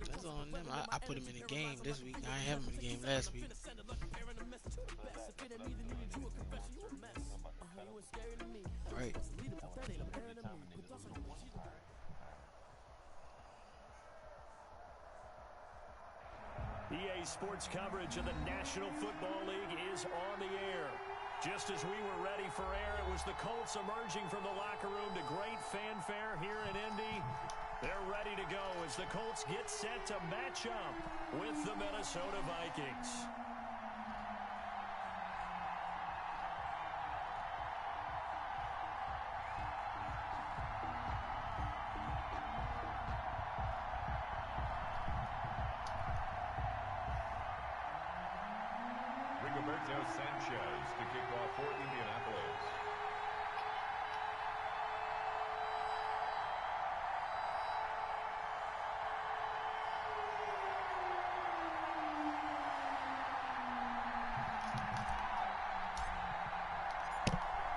That's on them. I put him in the game this week. I ain't have him in the game last week. Right. EA Sports coverage of the National Football League is on the air. Just as we were ready for air, it was the Colts emerging from the locker room to great fanfare here in Indy. They're ready to go as the Colts get set to match up with the Minnesota Vikings. Sanchez to kick off for Indianapolis.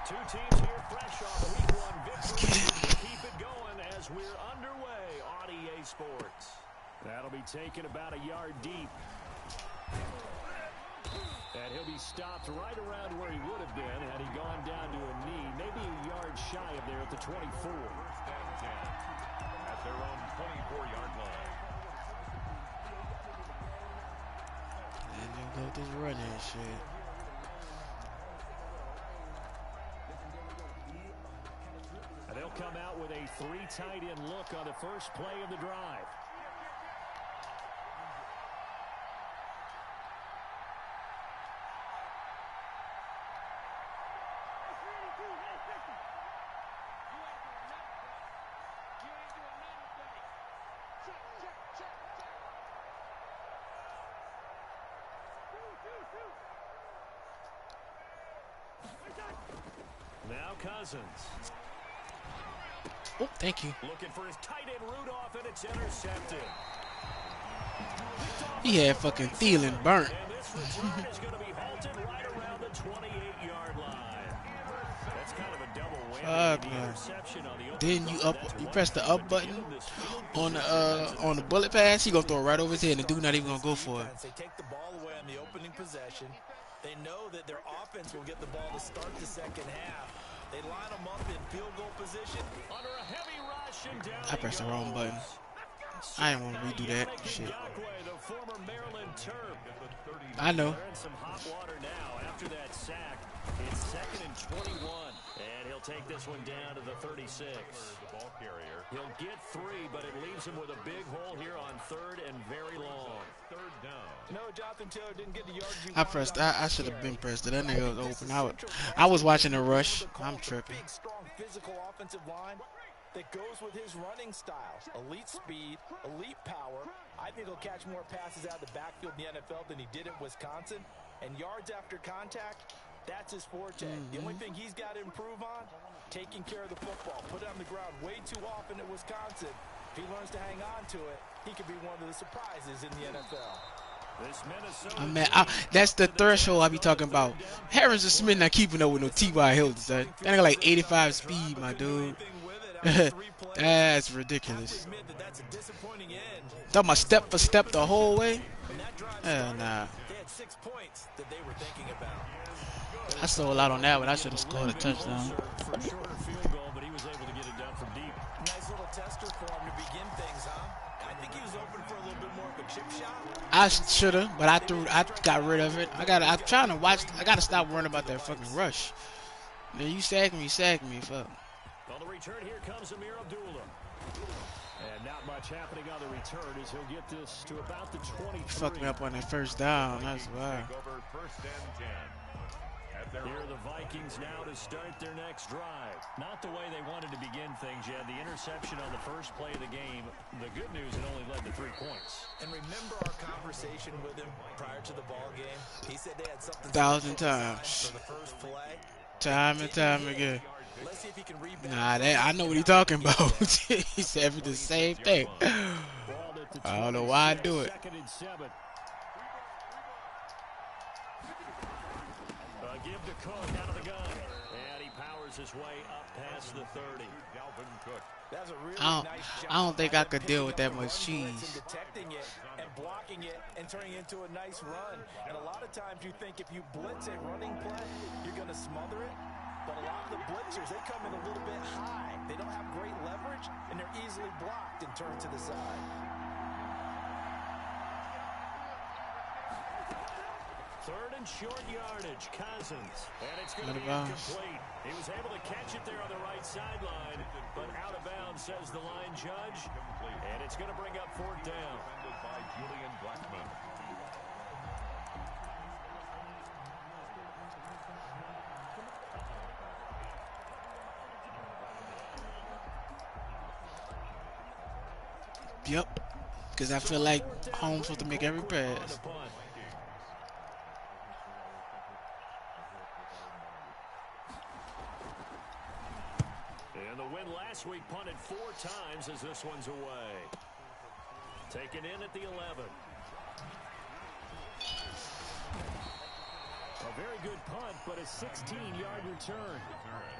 Two teams here fresh off week one victory. Keep it going as we're underway on EA Sports. That'll be taken about a yard deep. And he'll be stopped right around where he would have been had he gone down to a knee, maybe a yard shy of there at the 24. First and 10 at their own 24-yard line. And then go this running shit. And they'll come out with a 3 tight end look on the first play of the drive. Now Cousins. Oh, thank you. Looking for his tight end Rudolph, and it's intercepted. He had fucking Thielen burnt. And this return is going to be halted right around the 28-yard line. That's kind of a double whammy. The interception on the then you press the up button on the bullet pass, he gonna throw it right over his head and the dude not even gonna go for it. They take the ball away on the opening possession. They know that their offense will get the ball to start the second half. They line them up in field goal position. Under a heavy rush and down I pressed the wrong button. I didn't want to redo that shit. The former Maryland Terp. I know. They're in some hot water now after that sack. It's 2nd and 21. And he'll take this one down to the 36. The ball carrier. He'll get 3, but it leaves him with a big hole here on 3rd and very long. 3rd down. No, Jonathan Taylor didn't get the yards you I pressed. I should have been pressed. That nigga was open. I was watching the rush. I'm tripping. Big, strong, physical offensive line that goes with his running style. Elite speed, elite power. I think he'll catch more passes out of the backfield in the NFL than he did at Wisconsin. And yards after contact, that's his forte. The only thing he's got to improve on, taking care of the football. Put it on the ground way too often at Wisconsin. If he learns to hang on to it, he could be one of the surprises in the NFL. That's the threshold I be talking about. Harrison Smith not keeping up with no T.Y. Hilton, son. That nigga like 85 speed, my dude. That's ridiculous. Talking about step for step the whole way? Hell nah. I sold out on that one. I should have scored a touchdown. Nice little tester for him to begin things, huh? I think he was open for a little bit more of a chip shot. I shoulda, but I got rid of it. I'm trying to watch. I gotta stop worrying about that fucking rush. Man, you sack me, fuck. On the return, here comes Amir Abdullah. And not much happening on the return as he'll get this to about the 23. Fucked me up on that first down. That's why. First and 10. Here are the Vikings now to start their next drive. Not the way they wanted to begin things yet. The interception on the first play of the game. The good news, it only led to 3 points. And remember our conversation with him prior to the ball game? He said they had something 1,000 times. for the first play. Time and time again. Let's see if he can rebound. Nah, I know what he's talking about. He said the same thing. I don't know why I do it. give to Cook out of the gun. And he powers his way up past the 30. That's a really I nice job. don't think I could deal with that much cheese. And detecting it and blocking it and turning it into a nice run. And a lot of times you think if you blitz a running play, you're going to smother it. But a lot of the blitzers, they come in a little bit high. They don't have great leverage, and they're easily blocked and turned to the side. Third and short yardage, Cousins. And it's going to be incomplete. He was able to catch it there on the right sideline, but out of bounds, says the line judge. And it's going to bring up fourth down. By Julian Blackman. Yep. Because I feel like Holmes supposed to make every pass. And the win last week punted 4 times as this one's away. Taken in at the 11. A very good punt, but a 16-yard return.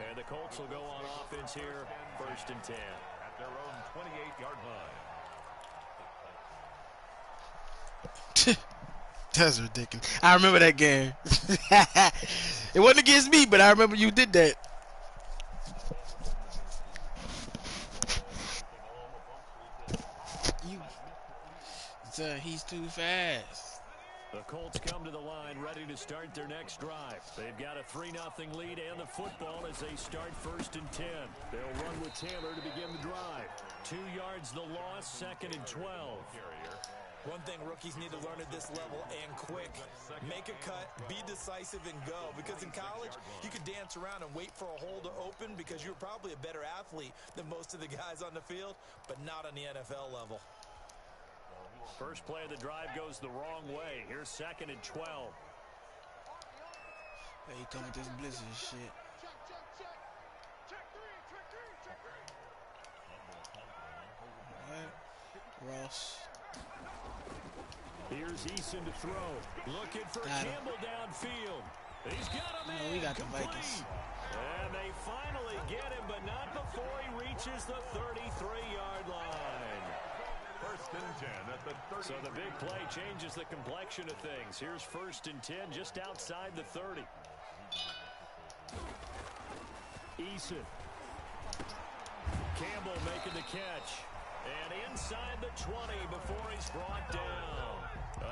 And the Colts will go on offense here, 1st and 10. At their own 28-yard line. That's ridiculous. I remember that game. It wasn't against me, but I remember you did that. He's too fast. The Colts come to the line ready to start their next drive. They've got a 3-0 lead and the football as they start 1st and 10. They'll run with Taylor to begin the drive. 2 yards the loss, 2nd and 12. One thing rookies need to learn at this level and quick. Make a cut, be decisive, and go. Because in college, you could dance around and wait for a hole to open because you're probably a better athlete than most of the guys on the field, but not on the NFL level. First play of the drive goes the wrong way. Here's 2nd and 12. Hey, he come with this blizzard shit. What? Ross. Here's Eason to throw. Looking for Campbell downfield. He's got him in. We got the Vikings. And they finally get him, but not before he reaches the 33-yard line. 1st and 10 at the 30. So the big play changes the complexion of things. Here's 1st and 10 just outside the 30. Eason. Campbell making the catch. And inside the 20 before he's brought down.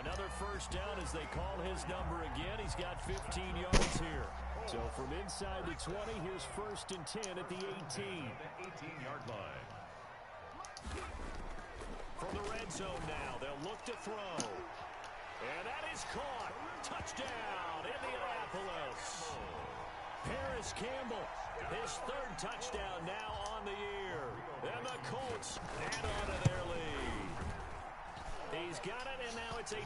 Another 1st down as they call his number again. He's got 15 yards here. So from inside the 20, here's 1st and 10 at the 18. 18-yard line. From the red zone now, they'll look to throw. And that is caught. Touchdown, Indianapolis. Paris Campbell, his 3rd touchdown now on the year. And the Colts add on to their lead. He's got it, and now it's a 10-0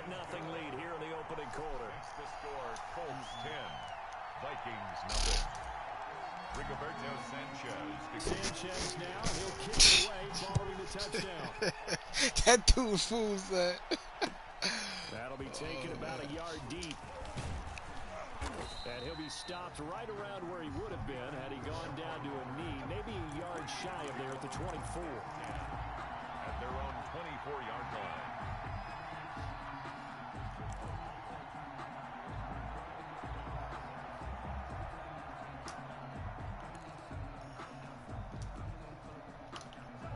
lead here in the opening quarter. The score, Colts 10, Vikings nothing. Rigoberto Sanchez now, he'll kick it away following the touchdown. That dude fools that. That'll be taken about a yard deep. And he'll be stopped right around where he would have been had he gone down to a knee, maybe a yard shy of there at the 24. At their own 24-yard line.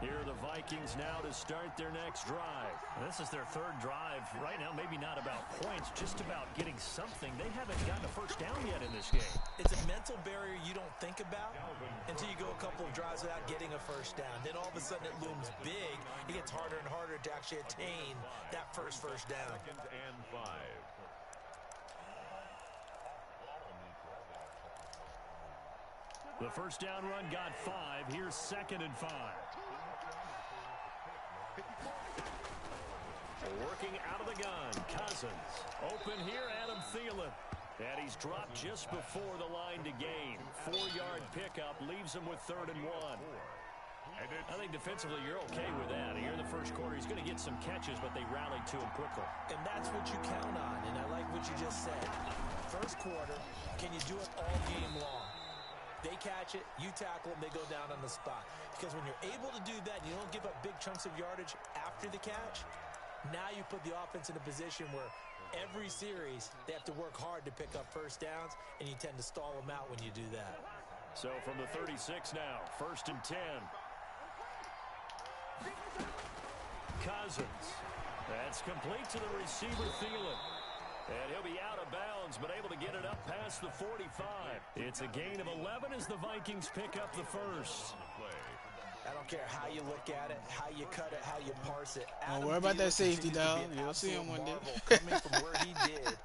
Here are the Vikings now to start their next drive. This is their 3rd drive. Right now, maybe not about points, just about getting something. They haven't gotten a 1st down yet in this game. It's a mental barrier you don't think about until you go a couple of drives without getting a 1st down. Then all of a sudden it looms big. It gets harder and harder to actually attain that first down. 2nd and 5. The 1st down run got 5. Here's 2nd and 5. Working out of the gun, Cousins. Open here, Adam Thielen. And he's dropped just before the line to gain. 4-yard pickup leaves him with 3rd and 1. I think defensively you're okay with that. Here in the first quarter, he's going to get some catches, but they rallied to him quickly. And that's what you count on, and I like what you just said. First quarter, can you do it all game long? They catch it, you tackle them, they go down on the spot. Because when you're able to do that and you don't give up big chunks of yardage after the catch, now you put the offense in a position where every series they have to work hard to pick up first downs, and you tend to stall them out when you do that. So from the 36 now, 1st and 10. Cousins. That's complete to the receiver, Thielen. And he'll be out of bounds, but able to get it up past the 45. It's a gain of 11 as the Vikings pick up the first. I don't care how you look at it, how you cut it, how you parse it. Don't worry about that safety, dog. You'll see him one day. Coming from where he did,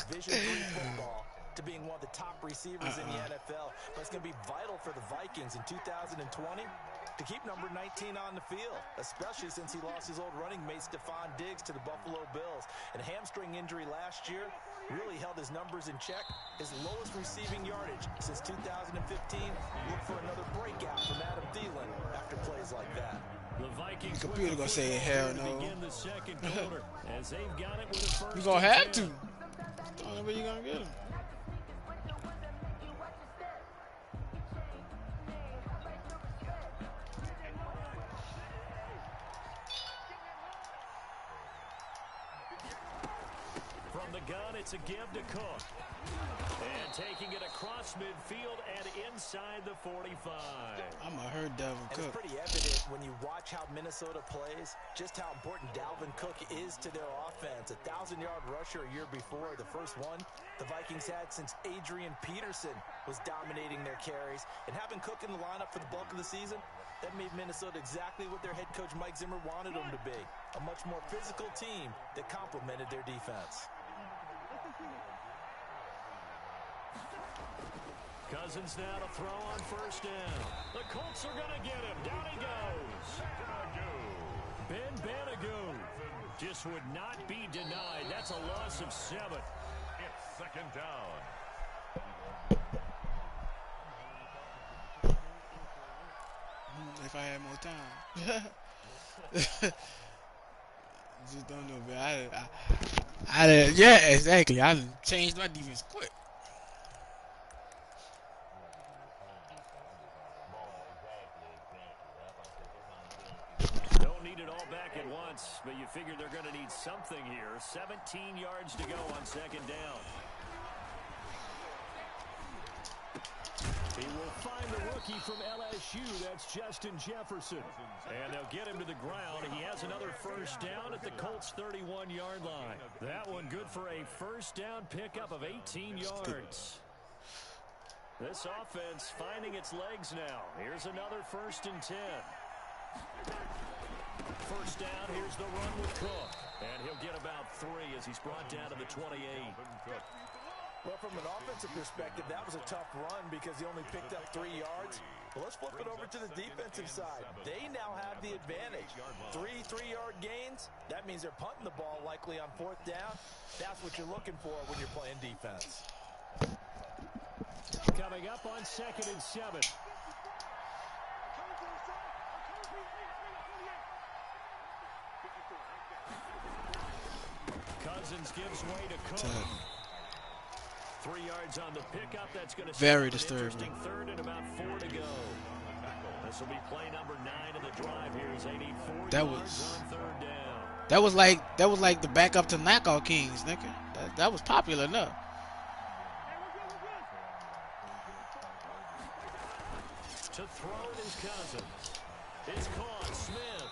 Division III football, to being one of the top receivers in the NFL. But it's going to be vital for the Vikings in 2020 to keep number 19 on the field, especially since he lost his old running mate, Stephon Diggs, to the Buffalo Bills. And a hamstring injury last year really held his numbers in check. His lowest receiving yardage since 2015. Look for another breakout from Adam Thielen after plays like that. The Vikings computer gonna say hell no. Begin the second quarter as they've got it with a first. You gonna have to. Don't know where you gonna get him. From the gun, it's a give to Cook. And taking it across midfield and inside the 45. I'm gonna hurt Dalvin Cook. It's pretty evident when you watch how Minnesota plays, just how important Dalvin Cook is to their offense. A 1,000-yard rusher a year before, the first one the Vikings had since Adrian Peterson was dominating their carries. And having Cook in the lineup for the bulk of the season, that made Minnesota exactly what their head coach Mike Zimmer wanted them to be. A much more physical team that complemented their defense. Cousins now to throw on first down. The Colts are going to get him. Down he goes. Ben Banagoo just would not be denied. That's a loss of 7. It's 2nd down. If I had more time. Just don't know, man. Yeah, exactly. I changed my defense quick. Don't need it all back at once, but you figure they're going to need something here. 17 yards to go on 2nd down. He will find the rookie from LSU. That's Justin Jefferson. And they'll get him to the ground. He has another first down at the Colts' 31-yard line. That one good for a first down pickup of 18 yards. This offense finding its legs now. Here's another 1st and 10. First down, here's the run with Cook. And he'll get about 3 as he's brought down to the 28. Well, from an offensive perspective, that was a tough run because he only picked up 3 yards. But let's flip it over to the defensive side. They now have the advantage. 3 3-yard gains. That means they're punting the ball likely on 4th down. That's what you're looking for when you're playing defense. Coming up on 2nd and 7. Cousins gives way to Cook. 3 yards on the pickup. That's going to very disturbing. 3rd and about 4 to go. This will be play number 9 of the drive here as they need 4 yards on 3rd down. That was like the backup to Knockout Kings, nigga. That was popular enough. To throw it is Cousins. It's caught. Smith.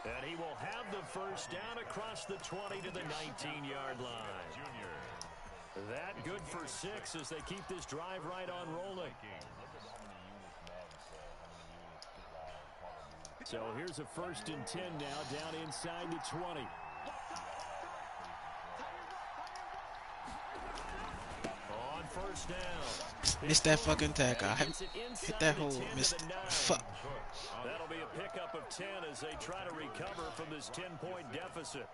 And he will have the first down across the 20 to the 19-yard line. That good for 6 as they keep this drive right on rolling. So here's a 1st and 10 now down inside the 20. On first down. Missed that fucking tackle. I hit that hole. Missed it. Fuck. That'll be a pickup of 10 as they try to recover from this 10-point deficit.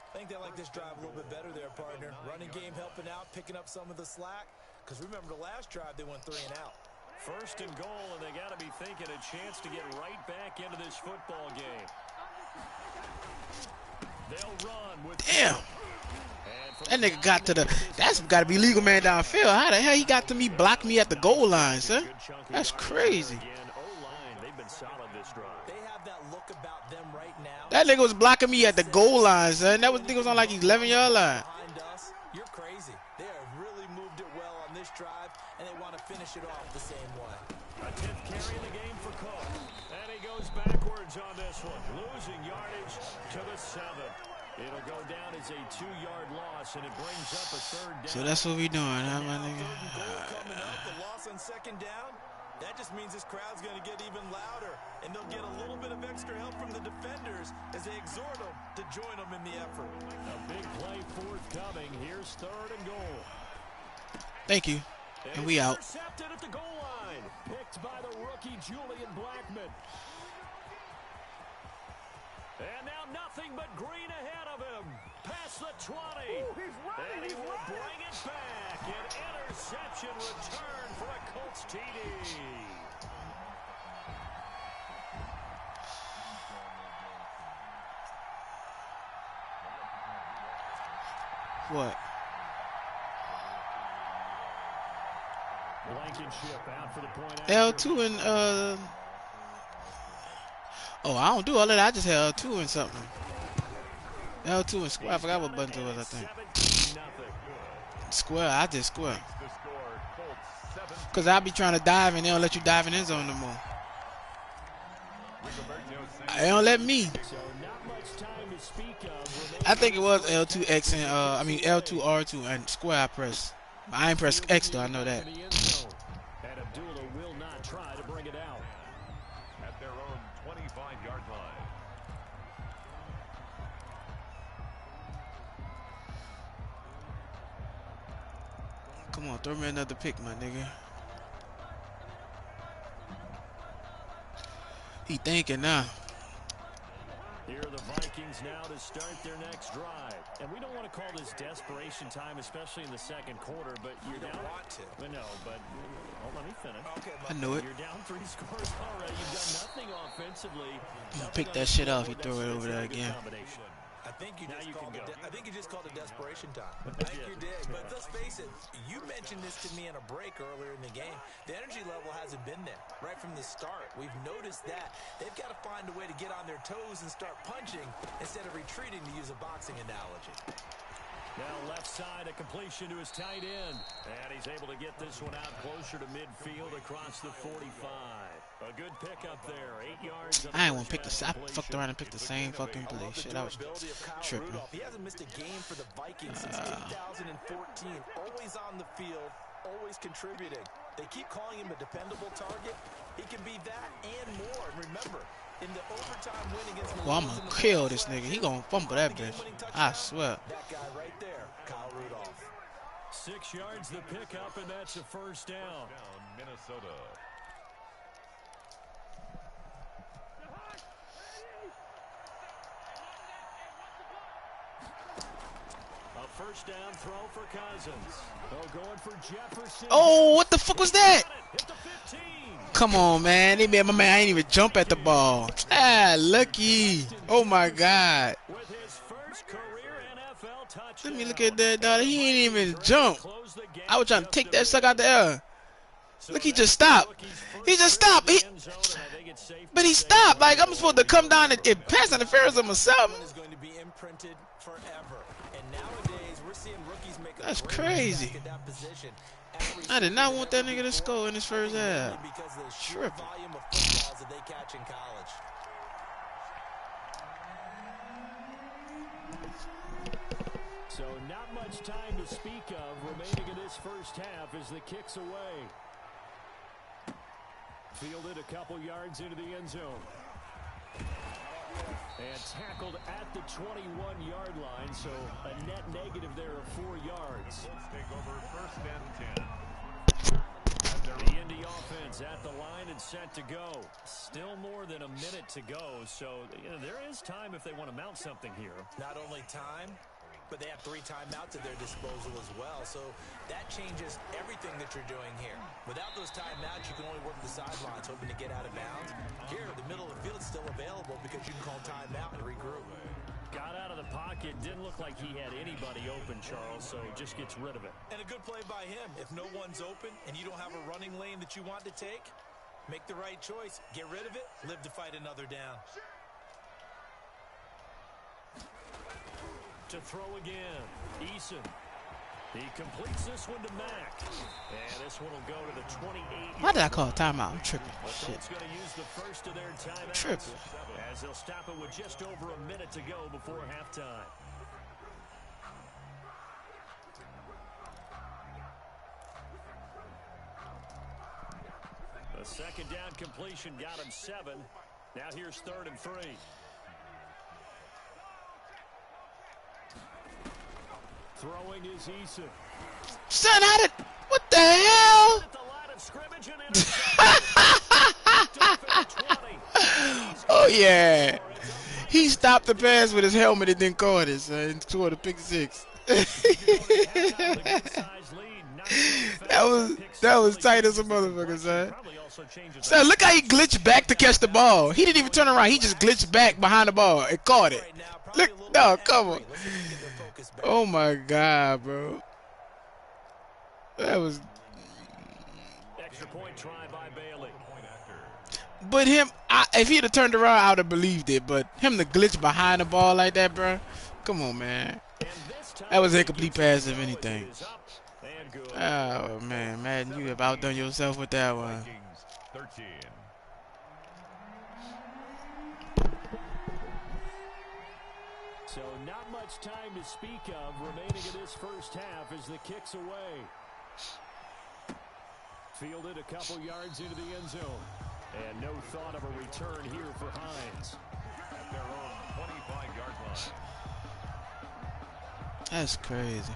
I think they like this drive a little bit better there, partner. Running game helping out, picking up some of the slack. Because remember the last drive, they went 3 and out. 1st and goal, and they got to be thinking a chance to get right back into this football game. They'll run with... Damn! And That nigga got to the. That's got to be legal man downfield. How the hell he got to me, block me at the goal line, son? That's crazy. That nigga was blocking me at the goal line, son. That nigga was on like 11-yard line. You're crazy. They have really moved it well on this drive, and they want to finish it off the same way. A 10th carry in the game for Cook. And he goes backwards on this one, losing yardage to the 7th. It'll go down as a 2-yard loss, and it brings up a 3rd down. So that's what we doing, huh, my nigga? Coming up, the loss on 2nd down. That just means this crowd's going to get even louder, and they'll get a little bit of extra help from the defenders as they exhort them to join them in the effort. A big play forthcoming. Here's 3rd and goal. Thank you. And we out. Intercepted at the goal line. Picked by the rookie Julian Blackman. And now nothing but green ahead of him. Past the 20. And he will bring it back. An interception return for a Colts TD. What? Blankenship out for the point. L2 and oh, I don't do all of that. I just had L2 and something. L2 and square. I forgot what button it was, I think. Square. I did square. Because I be trying to dive and they don't let you dive in end zone no more. They don't let me. I think it was L2X and I mean L2 R2 and square I press. I ain't press X though, I know that. And Abdullah will not try to bring it out. At their own 25-yard line. Come on, throw me another pick, my nigga. He thinking now. Here are the Vikings now to start their next drive. And we don't want to call this desperation time, especially in the 2nd quarter, but you're down. Want to. But no, but let me finish. Okay, I knew it. You're down 3 scores already. You've done nothing offensively. Pick that shit off. He throw it over there again. I think you just called it desperation time. I think you did. But let's face it, you mentioned this to me in a break earlier in the game. The energy level hasn't been there right from the start. We've noticed that. They've got to find a way to get on their toes and start punching instead of retreating, to use a boxing analogy. Now left side, a completion to his tight end. And he's able to get this one out closer to midfield across the 45. A good pickup there, 8 yards. I ain't want to pick the. I fucked around and picked the same fucking play. Shit, I was tripping. He hasn't missed a game for the Vikings since 2014. Always on the field, always contributing. They keep calling him a dependable target. He can be that and more. And remember, in the overtime win against the Well, I'm gonna kill this nigga. He gonna fumble that bitch. I swear. That guy right there, Kyle Rudolph. 6 yards the pickup, and that's a 1st down. Minnesota. A 1st down throw for Cousins. Oh, going for Jefferson. Oh, what the fuck was that? Hit the 15. Come on, man. They made my man. I ain't even jump at the ball. Ah, lucky. Oh my God. With his first career NFL touchdown. Let me look at that, dog. He ain't even jump. I was trying to take that sucker out the air. Look, he just stopped. He just stopped. But he stopped. Like, I'm supposed to come down and pass interference on myself. Is going to be imprinted forever. And nowadays, we're seeing rookies make a That's great crazy. impact at that position. I did not want that nigga to score in his first half. Because of the sheer Tripping. volume of footballs that they catch in college. So not much time to speak of remaining in this first half as the kick's away. Fielded a couple yards into the end zone. And tackled at the 21-yard line, so a net negative there of 4 yards. Let's take over 1st and 10. The Indy offense at the line and set to go. Still more than a minute to go, so there is time if they want to mount something here. Not only time, but they have 3 timeouts at their disposal as well. So that changes everything that you're doing here. Without those timeouts, you can only work the sidelines, hoping to get out of bounds. Here, the middle of the field is still available because you can call timeout and regroup. Got out of the pocket. Didn't look like he had anybody open, Charles, so just gets rid of it. And a good play by him. If no one's open and you don't have a running lane that you want to take, make the right choice. Get rid of it. Live to fight another down. To throw again. Eason. He completes this one to Mack. And this one will go to the 28. Why did I call a timeout? I'm tripping. Shit. Going to use the first of their timeouts. Tripping. As they'll stop it with just over a minute to go before halftime. The second down completion got him 7. Now here's 3rd and 3. Throwing is Eason. Son, how did... What the hell? At the line of scrimmage and Oh, yeah. He stopped the pass with his helmet and then caught it, son, and scored a pick 6. That was tight as a motherfucker, son. Son, look how he glitched back to catch the ball. He didn't even turn around. He just glitched back behind the ball and caught it. Look, no, come on. Oh my God, bro. That was. Extra point try by Bailey. But him, if he'd have turned around, I would have believed it. But him to glitch behind the ball like that, bro. Come on, man. That was a incomplete pass, if anything. Oh man, Madden, you have outdone yourself with that one. 13. So not much time to speak of remaining in this first half as the kick's away. Fielded a couple yards into the end zone. And no thought of a return here for Hines. At their own 25-yard line. That's crazy.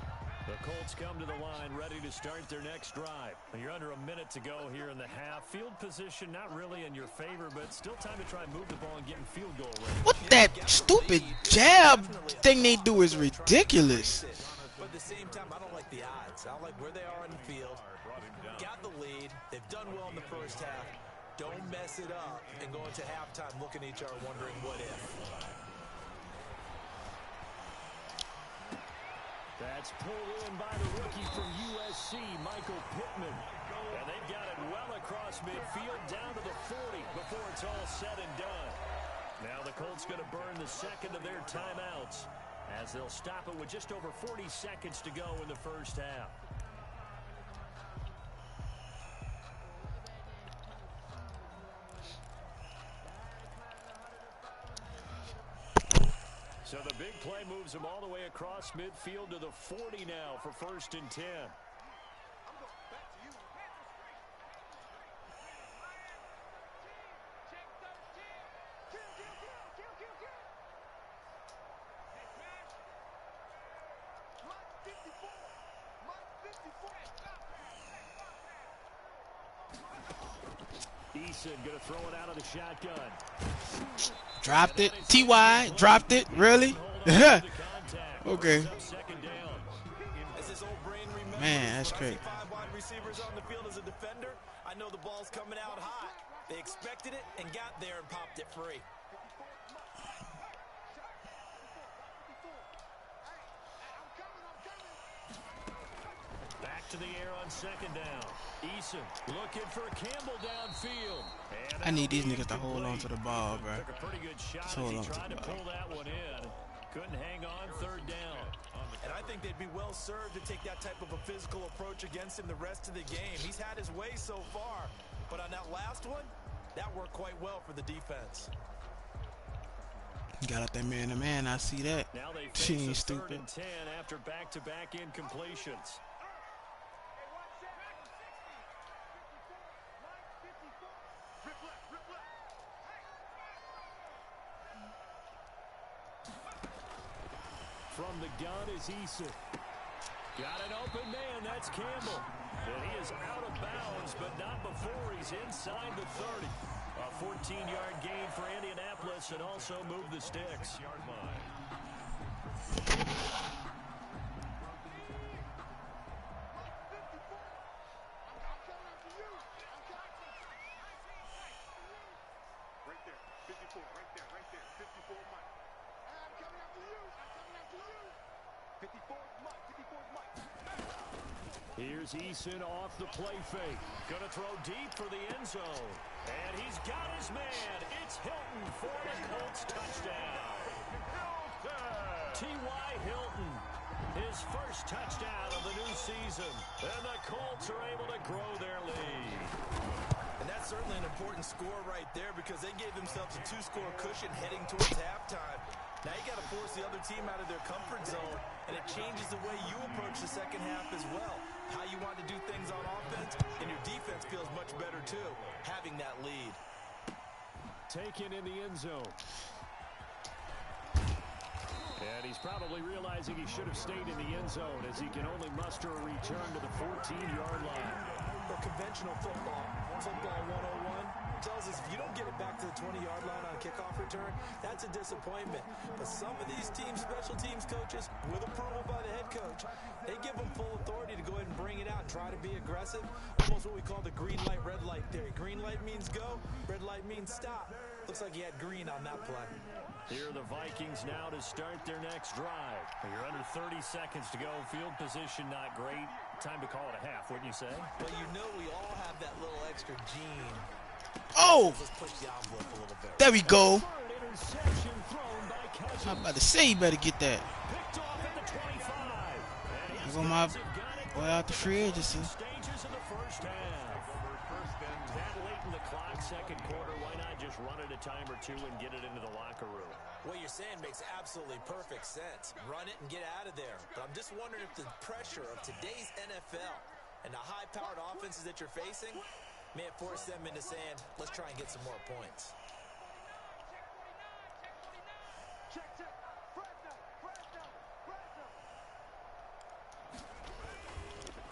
The Colts come to the line ready to start their next drive. You're under a minute to go here in the half. Field position not really in your favor, but still time to try and move the ball and get in field goal range. What that stupid jab thing they do is ridiculous. But at the same time, I don't like the odds. I don't like where they are in the field. Got the lead. They've done well in the first half. Don't mess it up and go into halftime looking at each other wondering what if. That's pulled in by the rookie from USC, Michael Pittman. And they've got it well across midfield down to the 40 before it's all said and done. Now the Colts going to burn the second of their timeouts as they'll stop it with just over 40 seconds to go in the first half. So the big play moves them all the way across midfield to the 40 now for 1st and 10. Eason going to throw it out of the shotgun. Dropped it. T.Y. dropped it. Really? Okay. Man, that's crazy. Wide receivers on the field as a defender. I know the ball's coming out hot. They expected it and got there and popped it free. Back to the air on 2nd down. Eason looking for Campbell downfield. I need these niggas to hold on to the ball, bro. Took a pretty good shot as he tried to pull that one in. Couldn't hang on 3rd down. And I think they'd be well served to take that type of a physical approach against him the rest of the game. He's had his way so far, but on that last one, that worked quite well for the defense. Got out that man-to-man. I see that. Now they She face ain't a stupid. 3rd and 10 after back-to-back incompletions. From the gun is Eason. Got an open man, that's Campbell. And he is out of bounds, but not before he's inside the 30. A 14-yard gain for Indianapolis and also move the sticks. Here's Eason off the play fake. Gonna throw deep for the end zone. And he's got his man. It's Hilton for the Colts touchdown. T.Y. Hilton, his first touchdown of the new season. And the Colts are able to grow their lead. And that's certainly an important score right there because they gave themselves a 2-score cushion heading towards halftime. Now you got to force the other team out of their comfort zone, and it changes the way you approach the second half as well. How you want to do things on offense, and your defense feels much better too, having that lead. Taken in the end zone. And he's probably realizing he should have stayed in the end zone as he can only muster a return to the 14-yard line. For conventional football 101 tells us if you don't get it back to the 20-yard line on a kickoff return, that's a disappointment. But some of these teams, special teams coaches, with approval by the head coach, they give them full authority to go ahead and bring it out and try to be aggressive. Almost what we call the green light, red light theory. Green light means go, red light means stop. Looks like he had green on that play. Here are the Vikings now to start their next drive. You're under 30 seconds to go. Field position not great. Time to call it a half, wouldn't you say? Well, you know we all have that little extra gene. Oh! Let's push the envelope a little bit. There we go. Interception thrown by Cousins. I'm about to say you better get that. Picked off at the 25. I go my boy out the free agency. Stages of the first half. That late in the clock, second quarter, why not just run it a time or two and get it into the locker room? What you're saying makes absolutely perfect sense. Run it and get out of there. But I'm just wondering if the pressure of today's NFL and the high-powered offenses that you're facing may have forced them into saying, let's try and get some more points.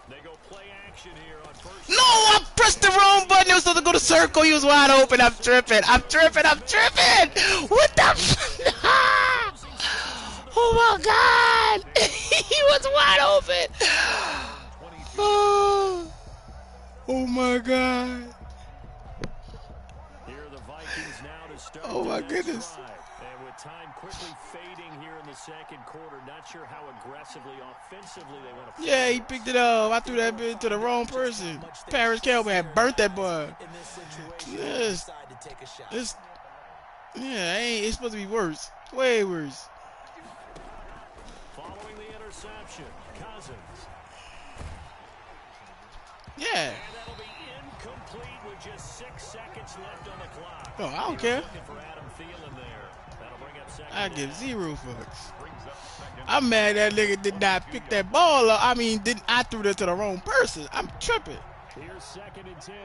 They go play action here on first. No, I pressed the wrong button. It was supposed to go to circle. He was wide open. I'm tripping. I'm tripping. I'm tripping. What the? Oh my God! He was wide open. Oh my God! Here are the Vikings now to start. Oh my goodness! And with time quickly fading here in the second quarter, not sure how aggressively, offensively they want to. Yeah, he picked it up. I threw that bit to the wrong person. Paris Campbell had burnt that boy. Yes. Yeah, it's supposed to be worse. Way worse. Following the interception, Cousins. Yeah. And that'll be incomplete with just 6 seconds left on the clock. Oh, I don't care. For Adam Thielen there. That'll bring up second I give down. 0 fucks. I'm mad that nigga did not pick that ball up. I mean, I threw that to the wrong person. I'm tripping. Here's 2nd and 10.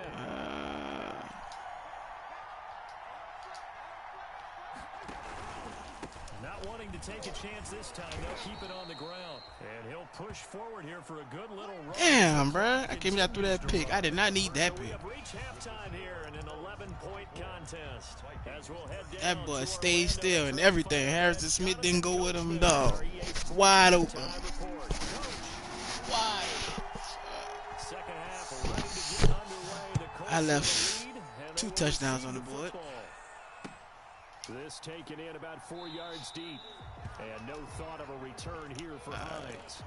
Not wanting to take a chance this time, they'll keep it on the ground. And he'll push forward here for a good little run. Damn, bruh. I came out through that pick. I did not need that We pick. have reached halftime here in an 11-point contest. As we'll head down That boy to stayed Orlando still and for everything. Harrison Smith didn't go with him, dog. Wide open. Wide. Second half ready to get underway. The Colts I in the left lead, and 2 they will touchdowns receive on the the board. football. This taken in about 4 yards deep. And no thought of a return here for Hines.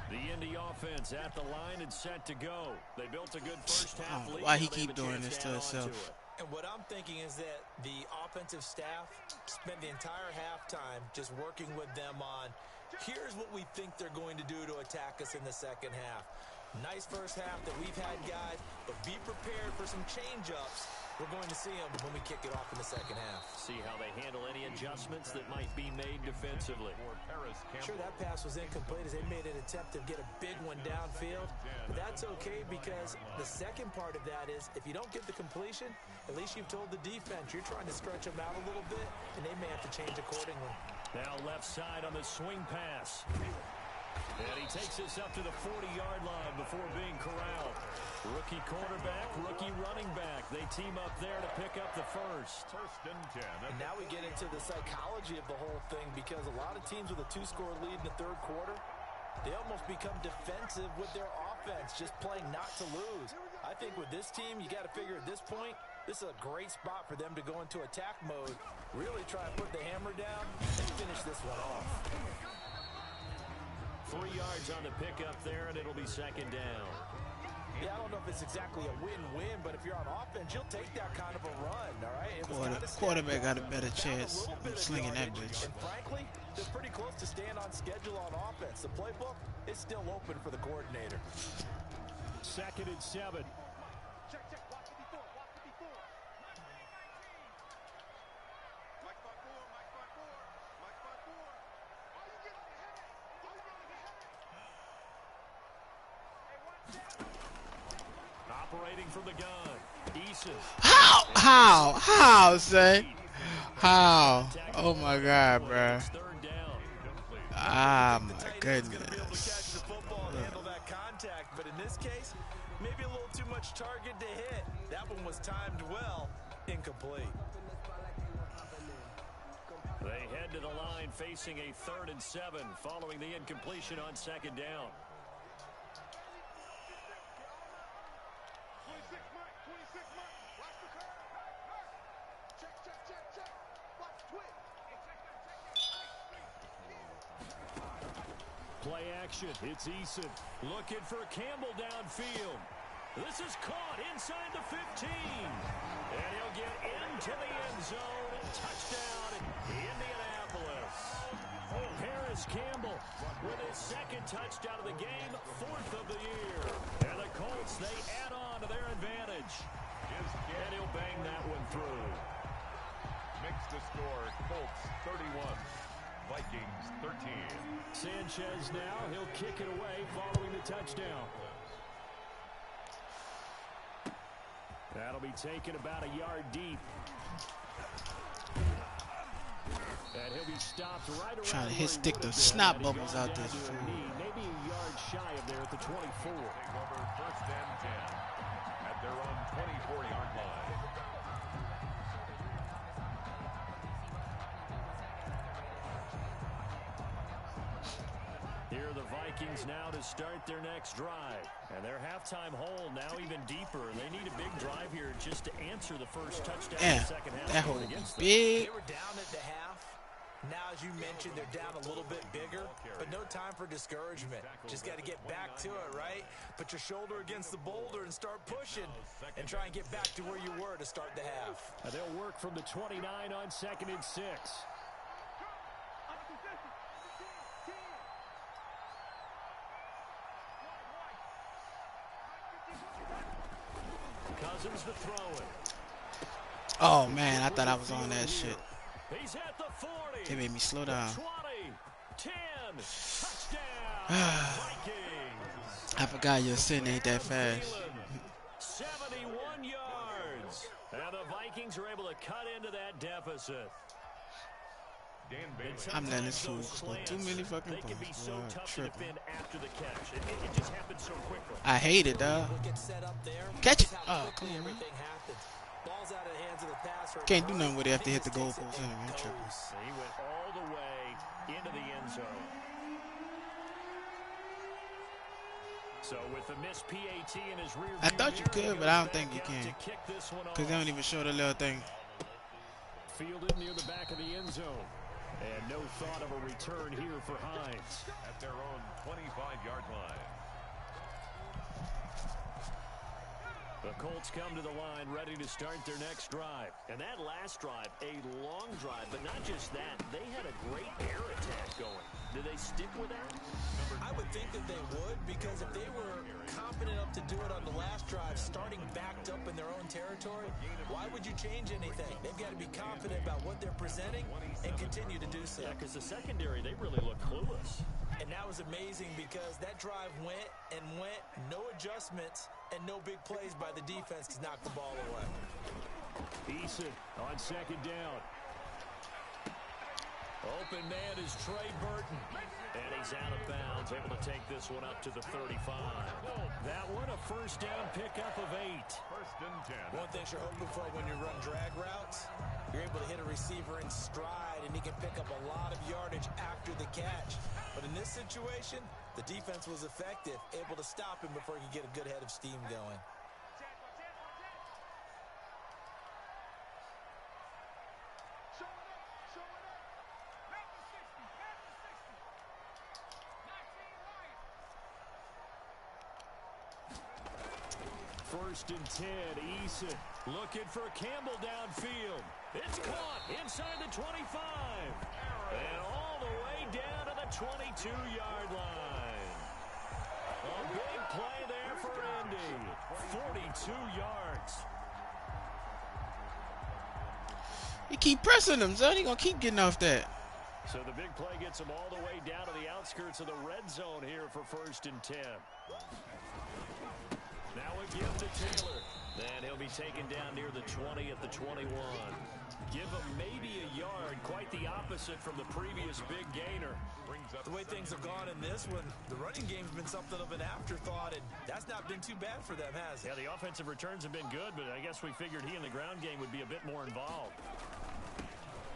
The Indy offense at the line and set to go. They built a good first half lead. Why he Now they keep have a doing chance this to add on himself? it. And what I'm thinking is that the offensive staff spent the entire halftime just working with them on, here's what we think they're going to do to attack us in the second half. Nice first half that we've had, guys, but be prepared for some change-ups. We're going to see them when we kick it off in the second half. See how they handle any adjustments that might be made defensively. Sure, that pass was incomplete as they made an attempt to get a big one downfield. But that's okay because the second part of that is if you don't get the completion, at least you've told the defense you're trying to stretch them out a little bit, and they may have to change accordingly. Now left side on the swing pass. And he takes this up to the 40-yard line before being corralled. Rookie quarterback, rookie running back. They team up there to pick up the first. First and 10. And now we get into the psychology of the whole thing because a lot of teams with a 2-score lead in the third quarter, they almost become defensive with their offense. offense, just playing not to lose. I think with this team, you got to figure at this point, this is a great spot for them to go into attack mode, really try and put the hammer down and finish this one off. 3 yards on the pickup there, and it'll be second down. Yeah, I don't know if it's exactly a win-win, but if you're on offense, you'll take that kind of a run, all right? Quarterback got a better chance of slinging that bitch. And frankly, they're pretty close to staying on schedule on offense. The playbook is still open for the coordinator. 2nd and 7. Operating from the gun. Eason. How, say? How? Oh my God, bruh. Ah, my goodness. Handle that contact, but in this case, maybe a little too much target to hit. That one was timed well, incomplete. They head to the line facing a 3rd and 7 following the incompletion on 2nd down. Play action. It's Eason looking for Campbell downfield. This is caught inside the 15. And he'll get into the end zone. Touchdown, Indianapolis. Harris Campbell with his 2nd touchdown of the game, 4th of the year. And the Colts, they add on to their advantage. And he'll bang that one through. Makes the score Colts 31. Vikings 13. Sanchez now, he'll kick it away following the touchdown. That'll be taken about a yard deep. And he'll be stopped right around. Trying to hit stick those snot bubbles out this fool. Maybe a yard shy of there at the 24. Take over 1st and 10 at their own 24-yard line. Here are the Vikings now to start their next drive. And their halftime hole now even deeper. They need a big drive here just to answer the first touchdown in the second half. That hole be big. They were down at the half. Now, as you mentioned, they're down a little bit bigger, but no time for discouragement. Just got to get back to it, right? Put your shoulder against the boulder and start pushing and try and get back to where you were to start the half. They'll work from the 29 on 2nd and 6. Cousins to throw it. Oh man, I thought I was on that shit. He's at the 40. They made me slow down. 20, 10, touchdown, Vikings. I forgot your sin ain't that fast. 71 yards. And the Vikings are able to cut into that deficit. I'm letting this fool score too many fucking They can be points, so bro. tough to Tripping. defend after the catch. It just happens so quickly. I hate it, dog. Catch it. Oh, come on, man. Ball's out of the hands of the passer. Can't do nothing with it after hit the goalpost anyway. I'm tripping. He went all the way into the end zone. So with the missed PAT in his rear I view thought you mirror, could, he but I goes don't think you back out can. to kick this one Because they off. don't even show the little thing. Fielded near the back of the end zone. And no thought of a return here for Hines. At their own 25-yard line. The Colts come to the line ready to start their next drive. And that last drive, a long drive, but not just that. They had a great air attack going. Do they stick with that? I would think that they would, because if they were confident enough to do it on the last drive, starting backed up in their own territory, why would you change anything? They've got to be confident about what they're presenting and continue to do so. Yeah, because the secondary, they really look clueless. And that was amazing because that drive went and went, no adjustments, and no big plays by the defense to knock the ball away. Eason on 2nd down. Open man is Trey Burton. And he's out of bounds, able to take this one up to the 35. That one, a 1st down pickup of 8. 1st and 10. One thing you're hoping for when you run drag routes, you're able to hit a receiver in stride, and he can pick up a lot of yardage after the catch. But in this this situation, the defense was effective, able to stop him before he could get a good head of steam going. First and 10, Eason looking for Campbell downfield. It's caught inside the 25. And all the way down to the 22-yard line. A big play there for Indy. 42 yards. You keep pressing him, son. He gonna keep getting off that. So the big play gets him all the way down to the outskirts of the red zone here for first and 10. Now a give to Taylor. Then he'll be taken down near the 20 at the 21. Give him maybe a yard, quite the opposite from the previous big gainer. The way things have gone in this one, the running game's been something of an afterthought, and that's not been too bad for them, has it? Yeah, the offensive returns have been good, but I guess we figured he in the ground game would be a bit more involved.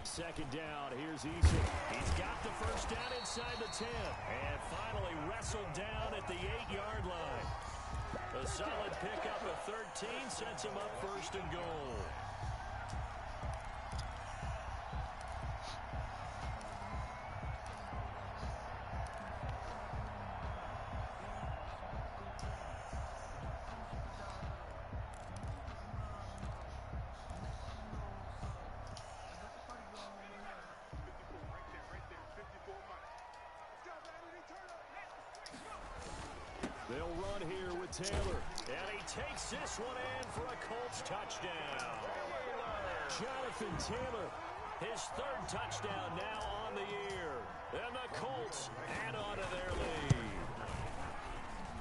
Second down, here's Eason. He's got the first down inside the 10. And finally wrestled down at the 8-yard line. A solid pickup of 13 sets him up first and goal. They'll run here with Taylor. And he takes this one in for a Colts touchdown. Jonathan Taylor, his third touchdown now on the year. And the Colts add on to their lead.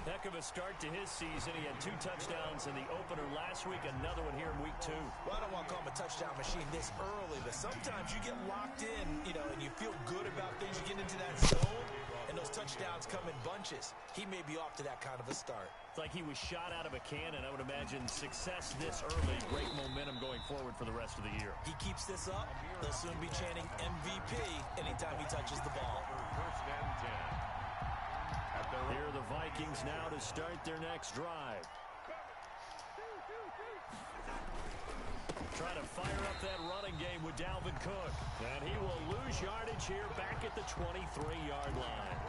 Heck of a start to his season. He had 2 touchdowns in the opener last week, another one here in week 2. Well, I don't want to call him a touchdown machine this early, but sometimes you get locked in, and you feel good about things. You get into that zone, and those touchdowns come in bunches. He may be off to that kind of a start. It's like he was shot out of a cannon. I would imagine success this early, great momentum going forward for the rest of the year. He keeps this up, they'll soon be chanting MVP anytime he touches the ball. First and 10. Here are the Vikings now to start their next drive. Trying to fire up that running game with Dalvin Cook. And he will lose yardage here back at the 23-yard line.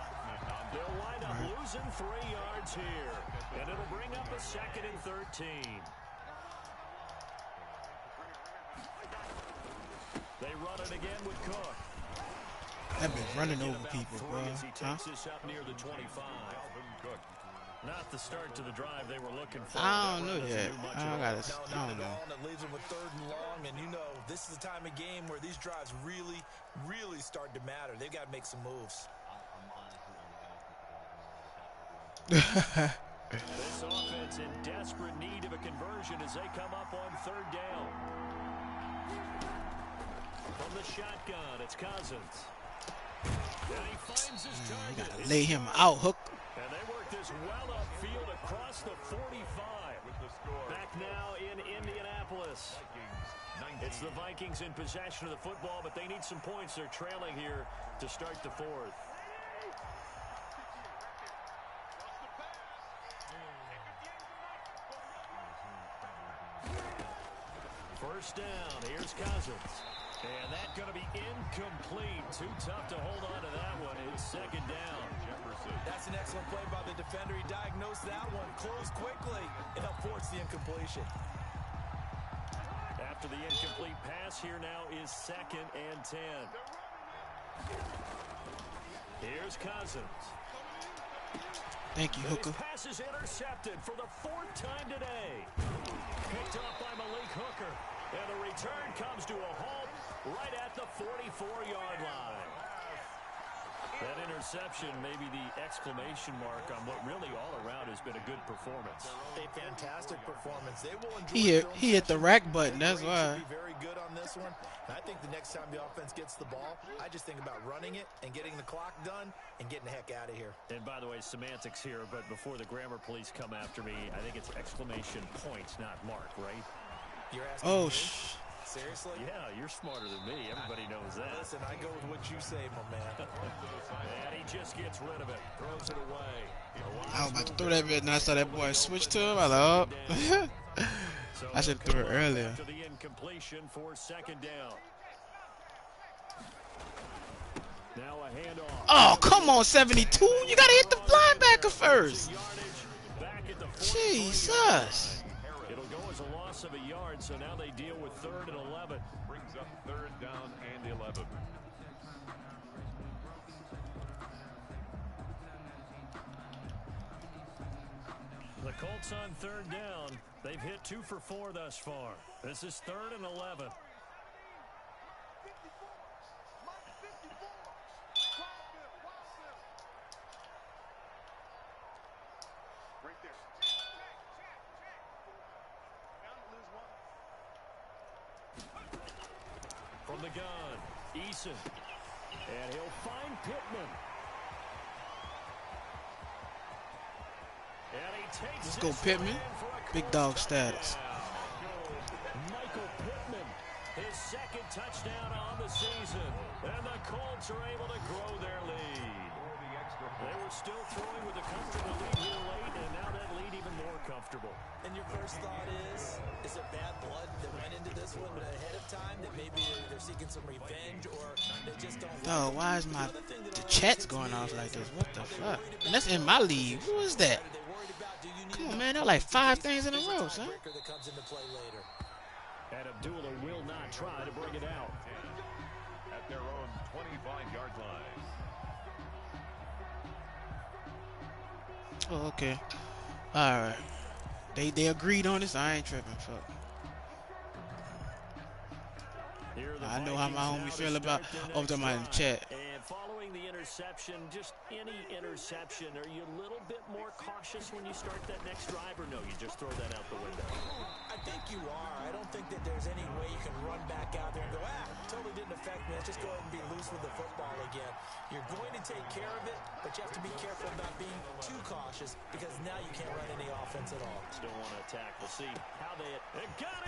They'll wind up losing 3 yards here. And it'll bring up a 2nd and 13. They run it again with Cook. I've been running over people, bro. As he takes this up near the 25. Not the start to the drive they were looking for. I don't know yet. I don't know. It leaves them with 3rd and long, and this is the time of game where these drives really, really start to matter. They've got to make some moves. This offense in desperate need of a conversion as they come up on 3rd down. From the shotgun, it's Cousins. And he finds his target. You gotta lay him out, Hook. And they work this well upfield across the 45. Back now in Indianapolis. It's the Vikings in possession of the football, but they need some points. They're trailing here to start the 4th. First down, here's Cousins. And that's going to be incomplete. Too tough to hold on to that one. It's 2nd down. That's an excellent play by the defender. He diagnosed that one, closed quickly, and forced the incompletion. After the incomplete pass, here now is 2nd and 10. Here's Cousins. Thank you, Hooker. This pass is intercepted for the 4th time today. Picked up by Malik Hooker. And the return comes to a halt right at the 44-yard line. That interception may be the exclamation mark on what really all around has been a good performance. A fantastic performance. They will enjoy He hit the rack button, that's why. Be very good on this one. And I think the next time the offense gets the ball, I just think about running it and getting the clock done and getting the heck out of here. And by the way, semantics here, but before the grammar police come after me, I think it's exclamation point, not mark, right? You're asking me? Seriously? Yeah, you're smarter than me. Everybody knows that. Listen, I go with what you say, my man. And he just gets rid of it. Throws it away. I was about to throw that bit, and I saw that boy switch to him. I was like, oh. I should have threw it earlier. After the incompletion for second down. Now a handoff. Oh, come on, 72. You got to hit the linebacker first. Jesus. It'll go as a loss of a yard, so now they deal with 3rd and 11. Brings up 3rd down and 11. The Colts on 3rd down. They've hit 2 for 4 thus far. This is 3rd and 11. From the gun, Eason. And he'll find Pittman. And he takes Let's go, Pittman. Big dog status. Michael Pittman, his 2nd touchdown on the season. And the Colts are able to grow their lead. They were still throwing with a comfortable lead here late, and now that lead even more comfortable. And your first thought is it bad blood that went into this one ahead of time, that maybe they're seeking some revenge, or they just don't... Oh, why is the chats going off like this? What the fuck? And that's in my league. Who is that? Come on, man. They're like 5 things in a row, son. And Abdullah will not try to bring it out. At their own 25-yard line. Oh, okay. Alright. They agreed on this. I ain't tripping. Fuck. I know how my homie feel about over to my chat. And following the interception, just any interception, are you a little bit more cautious when you start that next drive, or no, you just throw that out the window? I think you are. I don't think that there's any way you can run back out there and go, totally didn't affect me. Let's just go ahead and be loose with the football again. You're going to take care of it, but you have to be careful about being too cautious, because now you can't run any offense at all. Still want to attack. We'll see how they...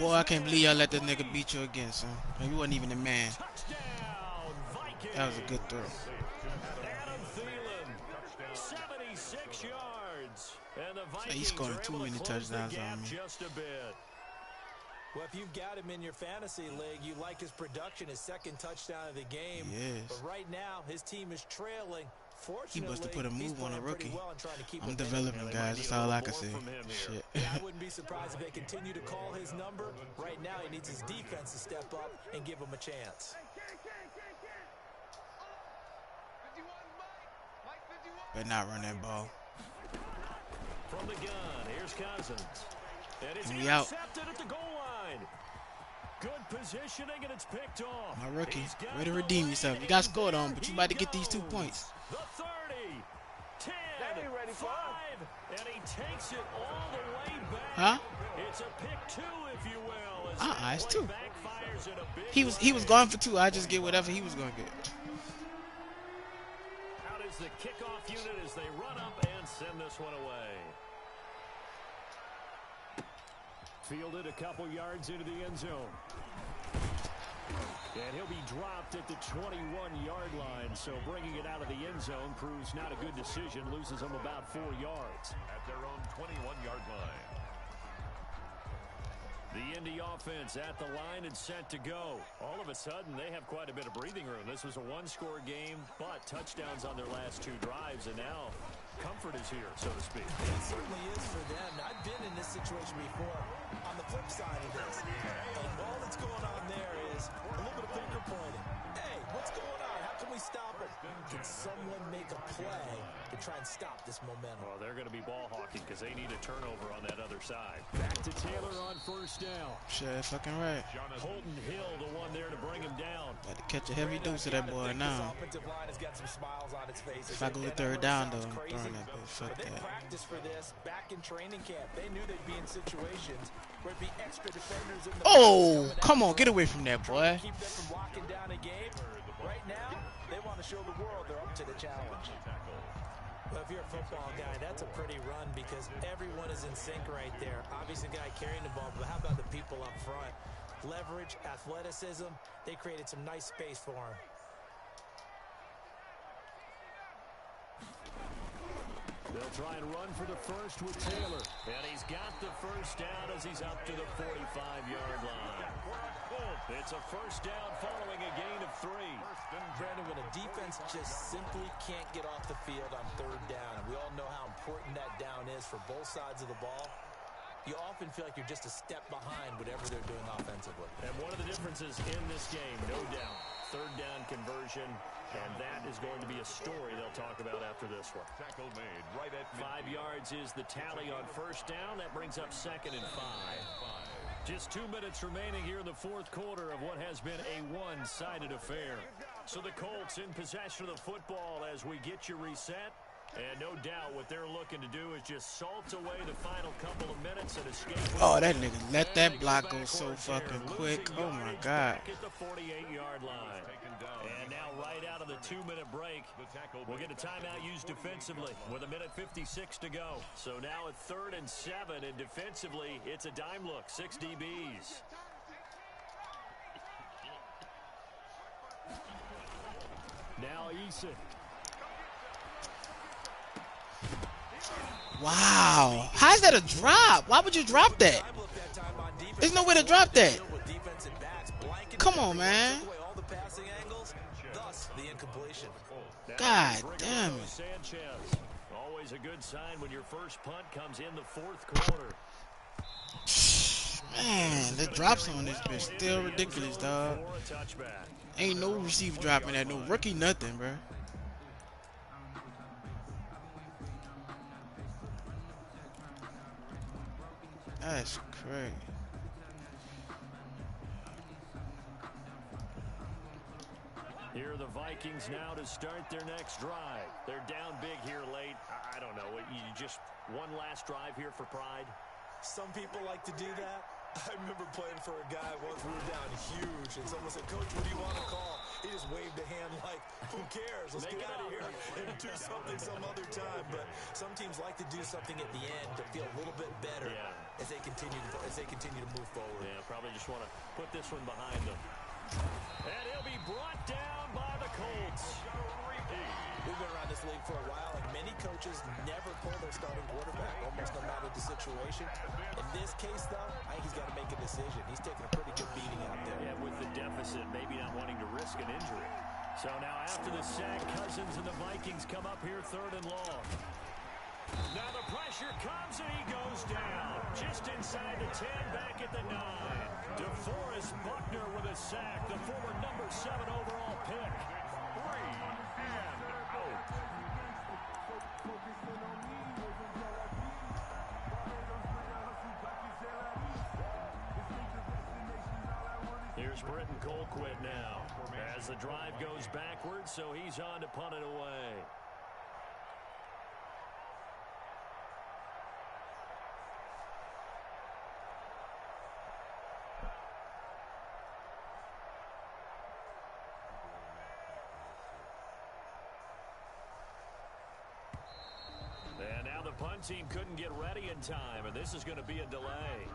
Boy, I can't believe y'all let this nigga beat you again, son. You wasn't even a man. That was a good throw. Adam Thielen, 76 yards. And the Vikings He's scoring too many touchdowns on me. Just a bit. Well, if you've got him in your fantasy league, you like his production, his 2nd touchdown of the game. Yes. But right now, his team is trailing. He Fortunately, must have put a move on a rookie. well I'm developing, guys. That's all I can say. Shit. Yeah, I wouldn't be surprised if they continue to call his number. Right now, he needs his defense to step up and give him a chance. Better not run that ball. From the gun, here's Cousins. And it's intercepted at the goal line. Good positioning, and it's picked off. My rookie, way to redeem yourself. You got scored on, but you about to get these 2 points. The 30, 10, 5, and he takes it all the way back. Huh? It's a pick 2, if you will. It's 2. He was going for 2. I just get whatever he was going to get. Out is the kickoff unit as they run up and send this one away. Fielded a couple yards into the end zone. And he'll be dropped at the 21-yard line, so bringing it out of the end zone proves not a good decision, loses him about 4 yards. At their own 21-yard line. The Indy offense at the line and set to go. All of a sudden, they have quite a bit of breathing room. This was a 1-score game, but touchdowns on their last 2 drives, and now comfort is here, so to speak. It certainly is for them. I've been in this situation before. On the flip side of this, and all that's going on there is a little bit of finger pointing. Hey, what's going on? How can we stop it? Can someone make a play to try and stop this momentum? Well, they're going to be ball hawking because they need a turnover on that other side. Back to Taylor on 1st down. Shit, fucking right. Holton Hill, the one there to bring him down. Got to catch a heavy dose of that boy now. If I go 3rd down, though, I'm throwing that bitch. Fuck They that. practiced for this back in training camp. They knew they'd be in situations where it'd be extra defenders in the Oh, come on, get away from that, boy. keep them from locking down a game. Right now, they want to show the world they're up to the challenge. Well, if you're a football guy, that's a pretty run because everyone is in sync right there. Obviously, the guy carrying the ball, but how about the people up front? leverage, athleticism. They created some nice space for him. They'll try and run for the first with Taylor. And he's got the first down as he's up to the 45-yard line. It's a first down following a gain of 3. Brandon, when a defense just simply can't get off the field on third down, and we all know how important that down is for both sides of the ball, you often feel like you're just a step behind whatever they're doing offensively. And one of the differences in this game, no doubt, third down conversion, and that is going to be a story they'll talk about after this one. Tackle made right at 5 yards is the tally on first down. That brings up 2nd and 5. Just 2 minutes remaining here in the fourth quarter of what has been a one-sided affair. So the Colts in possession of the football as we get you reset. And no doubt what they're looking to do is just salt away the final couple of minutes and escape. Oh, that nigga let that block go so fucking quick. Oh my God. At the 48-yard line. And now right out of the 2-minute break, we'll get a timeout used defensively with 1:56 to go. So now at 3rd and 7, and defensively, it's a dime look, 6 DBs. Now Eason. Wow. How's that a drop? Why would you drop that? There's no way to drop that. Come on, man. God damn it. Always a good sign when your first punt comes in the fourth quarter. Man, the drops on this bitch still ridiculous, dog. Ain't no receiver dropping that, no rookie, nothing, bro. That's crazy. Here are the Vikings now to start their next drive. They're down big here late. I don't know. You just one last drive here for pride? Some people like to do that. I remember playing for a guy once we were down huge, and someone said, "Coach, what do you want to call?" He just waved a hand like, "Who cares? Let's get out of here and do something some other time." But some teams like to do something at the end to feel a little bit better as they continue to move forward. Yeah, probably just want to put this one behind them. And he'll be brought down by the Colts. We've been around this league for a while, and many coaches never pull their starting quarterback, almost no matter the situation. In this case, though, I think he's got to make a decision. He's taking a pretty good beating out there. Yeah, with the deficit, maybe not wanting to risk an injury. So now after the sack, Cousins and the Vikings come up here 3rd and long. Now the pressure comes, and he goes down. Just inside the 10, back at the 9. DeForest Buckner with a sack, the former number 7 overall pick. 3 and out. Here's Britton Colquitt now as the drive goes backwards, so he's on to punt it away. And now the punt team couldn't get ready in time, and this is going to be a delay.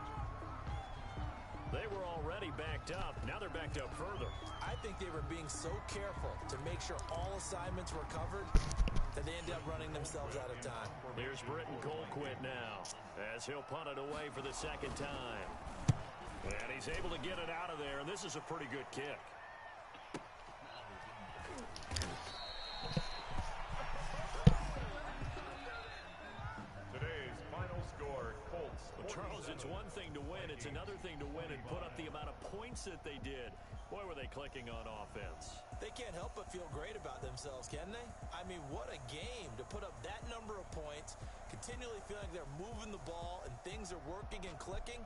They were already backed up. Now they're backed up further. I think they were being so careful to make sure all assignments were covered that they ended up running themselves out of time. Here's Britton Colquitt now as he'll punt it away for the 2nd time. And he's able to get it out of there, and this is a pretty good kick. today's final score, Colts. Well, Charles, it's one thing to win. It's another thing to win and put up the amount of points that they did. Boy, were they clicking on offense. They can't help but feel great about themselves, can they? I mean, what a game to put up that number of points, continually feeling like they're moving the ball and things are working and clicking.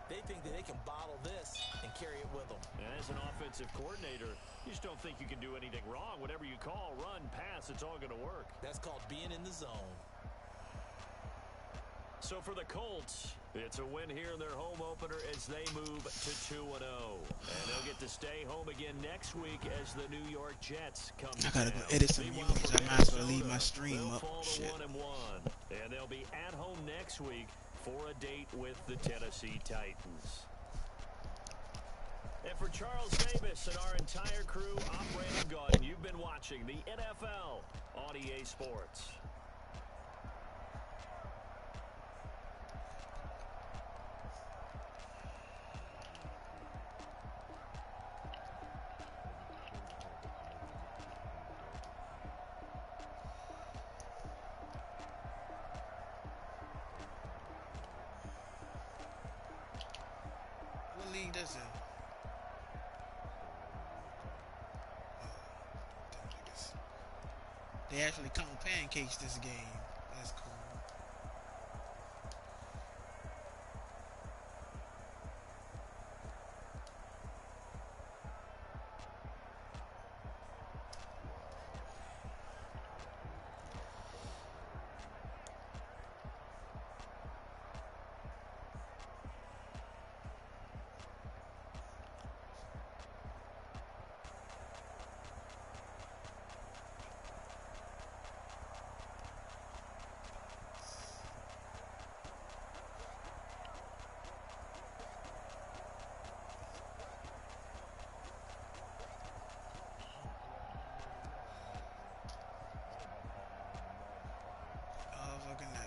They think that they can bottle this and carry it with them. And as an offensive coordinator, you just don't think you can do anything wrong. Whatever you call, run, pass, it's all going to work. That's called being in the zone. So for the Colts, it's a win here in their home opener as they move to 2-0. And they'll get to stay home again next week as the New York Jets come I gotta go down. edit some Meanwhile, music. for I might as well Minnesota, leave my stream they'll up. fall to Shit. 1-1. And they'll be at home next week for a date with the Tennessee Titans. And for Charles Davis and our entire crew, I'm Brandon Gaudin. You've been watching the NFL on EA Sports. What league does it? They actually count pancakes this game. That's cool. Oh, fucking night.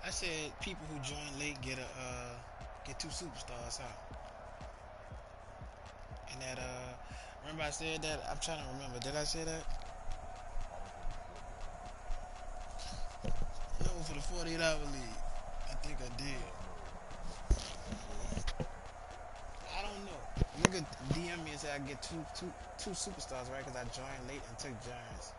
I said people who join late get 2 superstars out. And that remember I said that? I'm trying to remember. Did I say that? No, for the $48 league. I think I did. I don't know. Nigga DM me and said I get two superstars, right? Because I joined late and took Giants.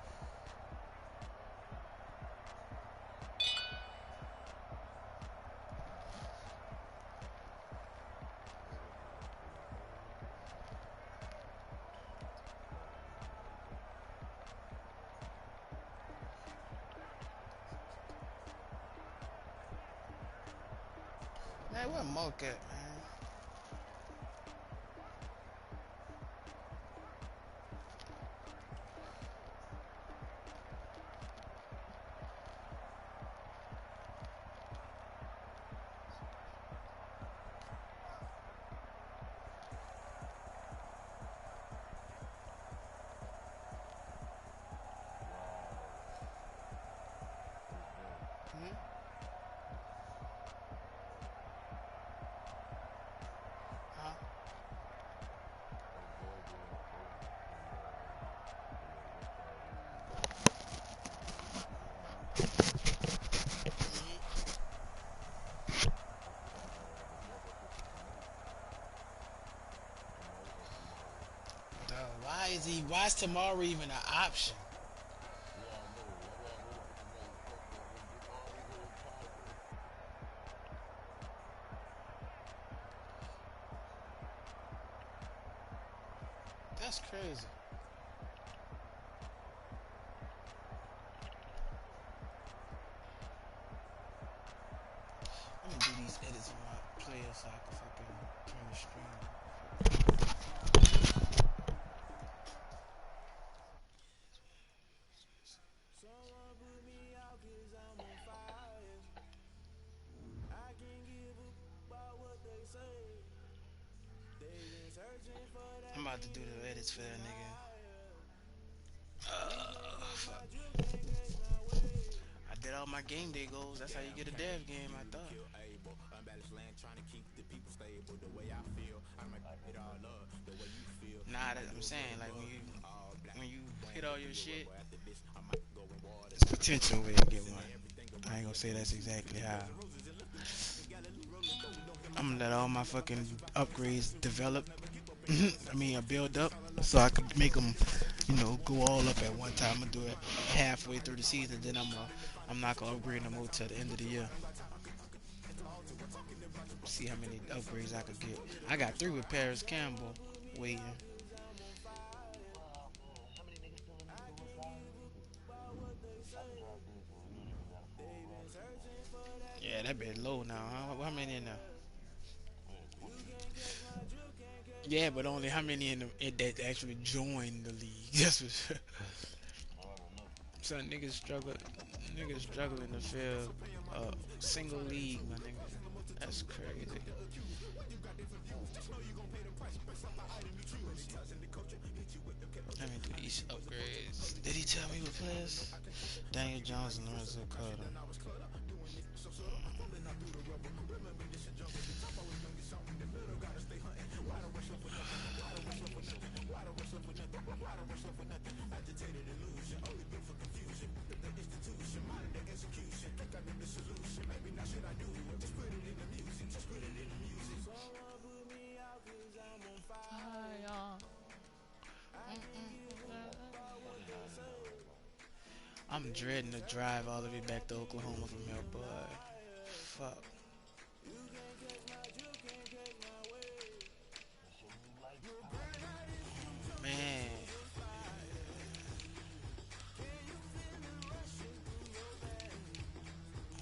Man, where Mark at, man? Hmm? Huh? Duh, why is tomorrow even an option? That's crazy. I'm gonna do these edits on my player so I can fucking turn the stream. Someone put me out 'cause I'm on fire. I can't give a about what they say. They've been searching for that I'm about to do nigga the edits who's for that been nigga. higher. Fuck. My drip can't catch my way. I did all my game day goals. That's how you get a dev game, I thought. Unbalanced land trying to keep the people stable. The way I feel, I might it all up. The way you feel. Nah, I'm saying like when you hit all your shit, After this, I might go in water. there's potential way to get one. I ain't gonna say that's exactly how. I'm gonna let all my fucking upgrades develop. I mean, build up, so I could make them, go all up at one time. I'm gonna do it halfway through the season, then I'm not gonna upgrade no more till the end of the year. See how many upgrades I could get. I got three with Paris Campbell waiting. Yeah, that bit low now. How many in there? Yeah, but only how many that actually joined the league? That's what. Son, niggas struggling to fill a single league, my nigga. That's crazy. Let me do these upgrades. Did he tell me what players? Daniel Jones and Lorenzo Carter. I'm dreading the drive all the way back to Oklahoma from here, boy. Fuck. Man.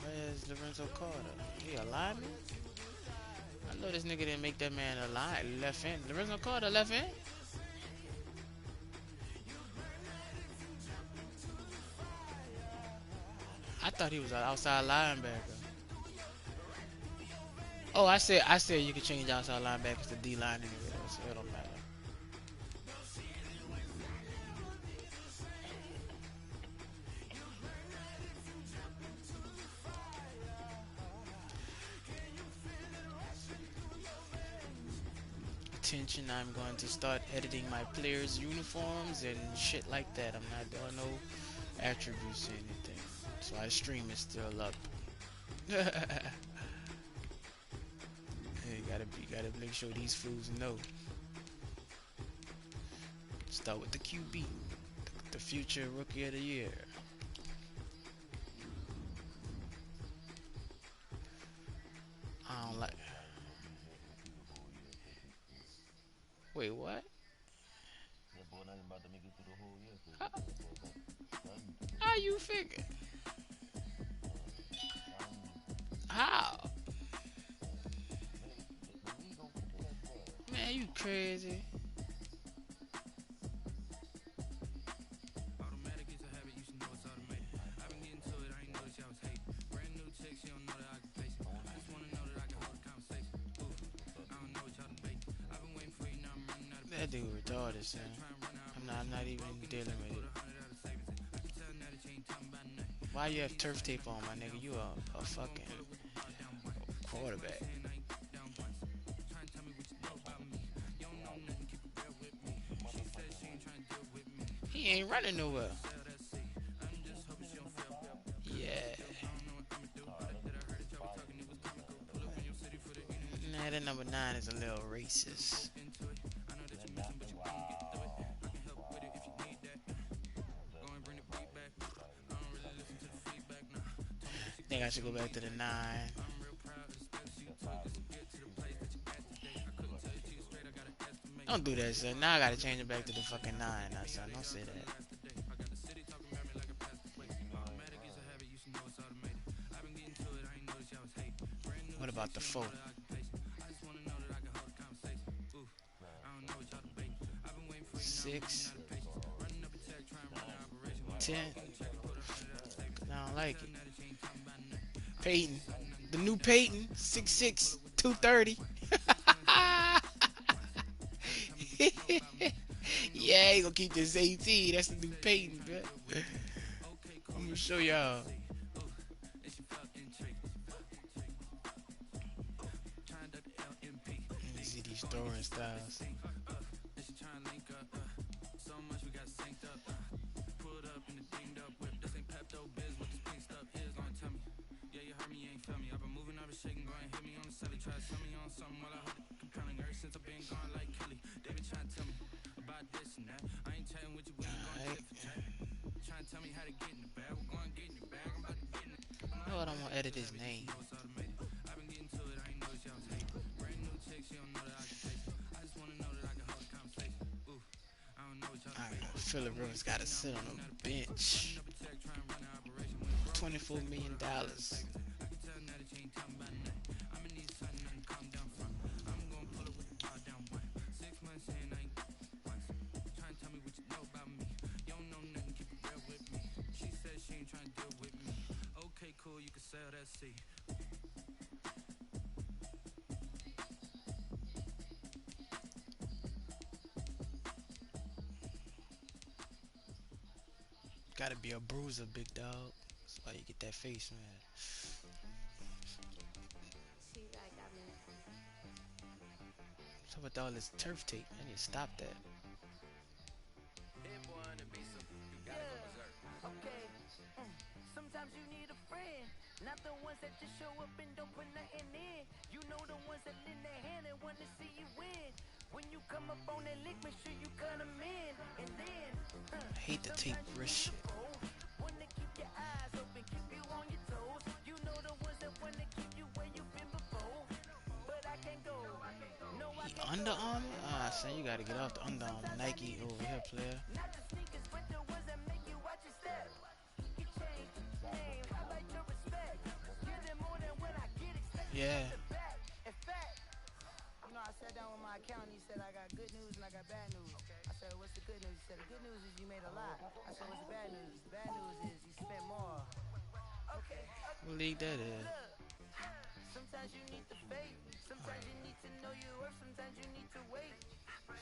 Where's Lorenzo Carter? He a lineman? I know this nigga didn't make that man a left end. Lorenzo Carter left end? I thought he was an outside linebacker. Oh, I said you could change outside linebackers to D line anyway, so it don't matter. Attention, I'm going to start editing my players' uniforms and shit like that. I'm not doing no attributes or anything. So our stream is still up. You gotta make sure these fools know. Start with the QB, the future rookie of the year. I don't like. Wait, what? How, how you figure? How? Man, you crazy. Automatic is a habit, you should know it's automated. I've been getting to it, I ain't noticed y'all was hating. Brand new chick, she don't know the occupation. I just wanna know that I can hold a conversation. Oof, I don't know what y'all debating. I've been waiting for you, now I'm running out of That dude retarded, son. I'm not even dealing with it. Why you have turf tape on, my nigga? You a fucking quarterback. He ain't running nowhere. Yeah. Nah, that number 9 is a little racist. Think I should go back to the 9. Don't do that, son. Now I gotta change it back to the fucking 9 now, son. Don't say that. What about the 4? 6, 10. I don't like it. Peyton, the new Peyton, 6'6", 230. Yeah, he gonna keep this 18. That's the new Peyton, man. I'm gonna show y'all. Let me see these throwing styles. since I've been gone like Kelly. They been trying to tell me about this and that. I ain't chatting with you when you going tit for tat. Trying to tell me how to get in the bag. We're going to get in your bag. I'm about to get in it. You know what? I'm gonna edit his name. Know it's automated. I've been getting to it. I ain't noticed y'all was hating. Brand new chick, she don't know that I can taste it. I just wanna know that I can hold a conversation. Ooh, I don't know what y'all Alright, Phillip Rivers gotta sit on a bench. $24 million. I can tell now that you ain't talking about nothing. I'ma need something to calm down from. I'm gonna pull up with the bar down one. 6 months in, I ain't once. Trying to tell me what you know about me. You don't know nothing, keep it real with me. She said she ain't trying to deal with me. Okay, cool, you can sell that seat. Gotta be a bruiser, big dog. That's why you get that face, man. So with all this turf tape, I need to stop that. Okay. Sometimes you need a friend, not the ones that just show up and don't put nothing in. You know the ones that lend their hand and want to see you win. When you come up on that lick, make sure you cut them in. And then, I hate the tape wrist shit. wanna keep your eyes open, keep you on your toes. You know the ones that wanna keep you where you've been before. But I can't go. No, I He can't Under Armour? Ah, son, you gotta get off the Under Armour. Nike over here, player. not the sneakers, but the ones that make you watch your step. You change name, I like your respect. Give them more than what I get, expect Yeah. back. In fact, you know, I sat down with my accountant. He said I got good news and I got bad news. I said, what's the good news? He said, the good news is you made a lot. I said, what's the bad news? The bad news is you spent more. Okay. What league that is? Sometimes you need the faith. Sometimes you need to know your worth. Sometimes you need to wait.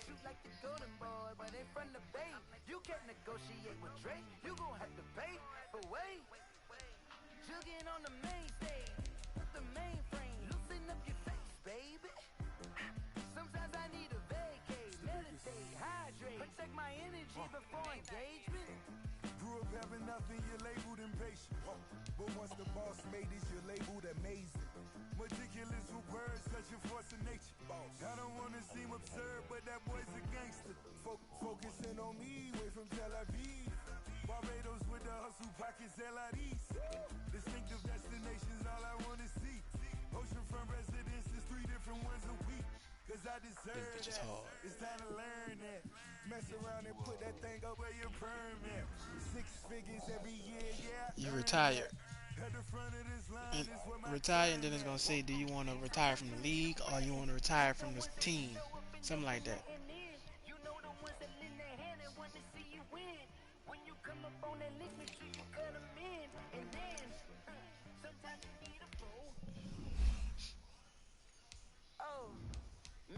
Shoot like the golden boy, but in front of the bait. You can't negotiate with Drake. You gon' have to pay. But wait, jugging on the main stage with the mainframe. Loosen up your face, baby. Sometimes I need a vacate, meditate, hydrate, protect my energy before engagement. Grew up having nothing, you're labeled impatient. But once the boss made it, you're labeled amazing. Meticulous with words, such a force of nature. I don't wanna seem absurd, but that boy's a gangster. Focusing on me, way from Tel Aviv. Barbados with the hustle pockets, LIDs. Distinctive destinations, all I wanna see. Oceanfront residences, 3 different ones a week. Cause I deserve This bitch is that. hard. It's time to learn that. Mess around and put that thing up where your permit. 6 figures every year, yeah. You retire. At the front of this line And is where my retire, and then it's gonna say, do you want to retire from the league or you want to retire from the team? Something like that. And then, you know the ones that lend their hand and want to see you win. When you come up on that lick, make sure you cut them in. And then, sometimes you need a fool. Oh,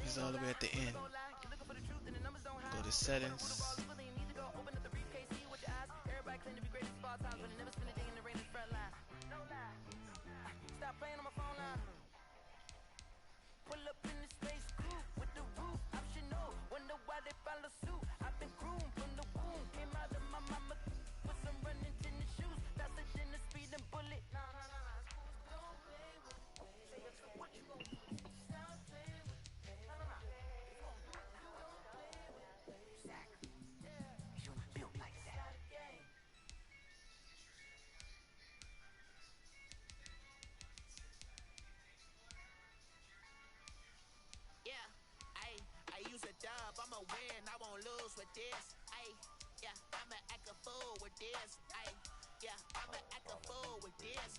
It's all the way at the end. don't lie. You're looking for the truth and the numbers don't hide. Go to settings. People, then you need to go open up the briefcase, see with your eyes. Everybody claim to be greatest of all times, but they never spend a day in the rain in the front line. No lie. Stop playing on my phone line. Pull up in the space coupe with the roof optional. Wonder why they follow suit. I've been groomed from the womb. Came out of my mama with some running tennis shoes. Faster than a speeding bullet. Don't play with me. What you gonna do? Stop playing with me. You don't play with me. Zach. You built like that. Yeah, I use a dub, I'ma win, I won't lose with this. Yeah, I'ma act a fool with this. Yeah, I'ma act a fool with this.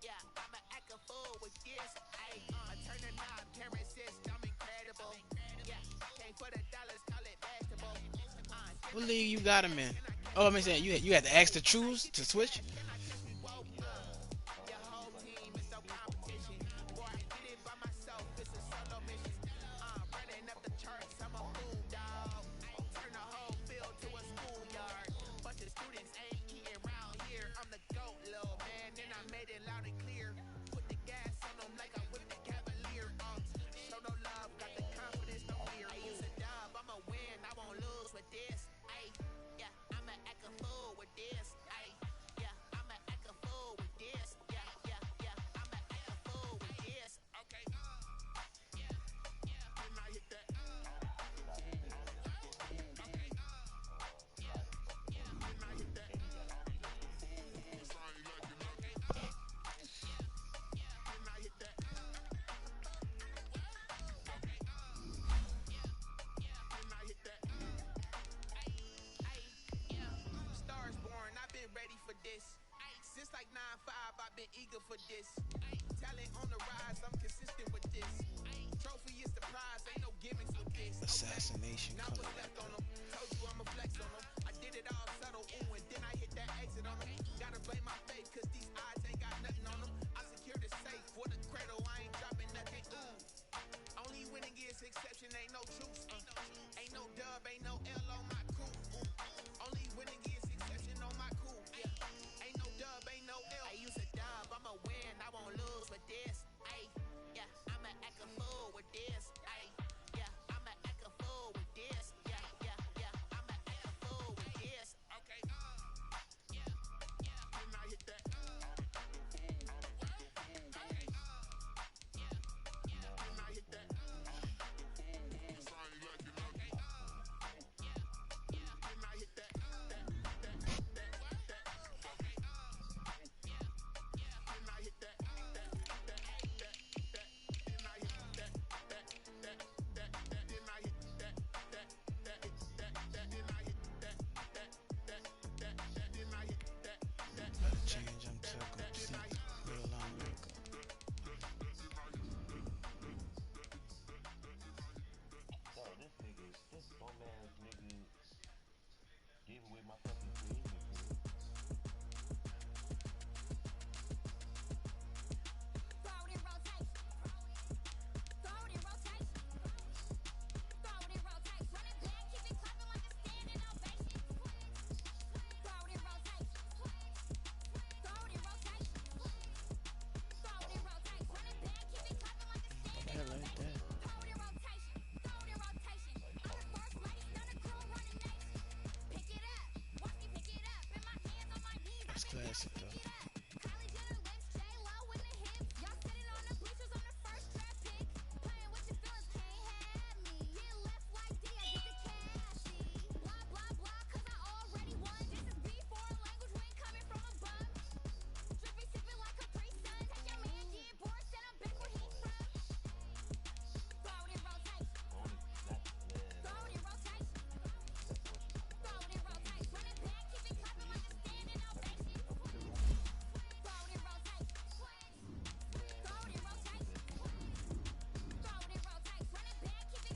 Yeah, I'ma act a fool with this. I turn the knob, camera assist, I'm incredible. Yeah, came for the dollars, call it vegetable. What league you got him in? Oh, I'm saying you had to ask to choose to switch. Your whole team is no competition. Boy, I did it by myself, it's a solo mission. Running up the charts, I'm a fool, dog. Turn the whole field to a schoolyard. Bunch of students ain't eating round here. I'm the GOAT, little man, and I made it loud and clear. Put the gas on them like I whipped the Cavalier. Show no love, got the confidence, no fear. I use a dub, I'ma win, I won't lose with this. Yeah, I'ma act a fool with this. Yeah, been eager for this. Talent on the rise, I'm consistent with this. Trophy is the prize, ain't no gimmicks with this. Assassination Now color what's left like on them? Told you I'ma flex on them. I did it all subtle, ooh, and then I hit that exit on them. Gotta blame my faith, cause these odds ain't got nothing on them. I secured the safe for the cradle, I ain't dropping nothing, ooh. Only winning is exception, ain't no truce. Ain't no dub, ain't no L on my cool. Only winning is exception on my cool. Yeah. Ain't no dub, ain't no L. I use a dub, I'ma win, I won't lose with this. Ay, yeah, I'ma act a fool with this. Ay, yeah, I'ma act a fool with this. Yeah, yeah, yeah, I'ma act a fool with this. Okay, yeah, yeah. Then I hit that. Okay, yeah, then I hit that. change. I'm talking see real long ago. Yo, this bum ass nigga gave away my fucking green. Yeah, like that. That's classic though.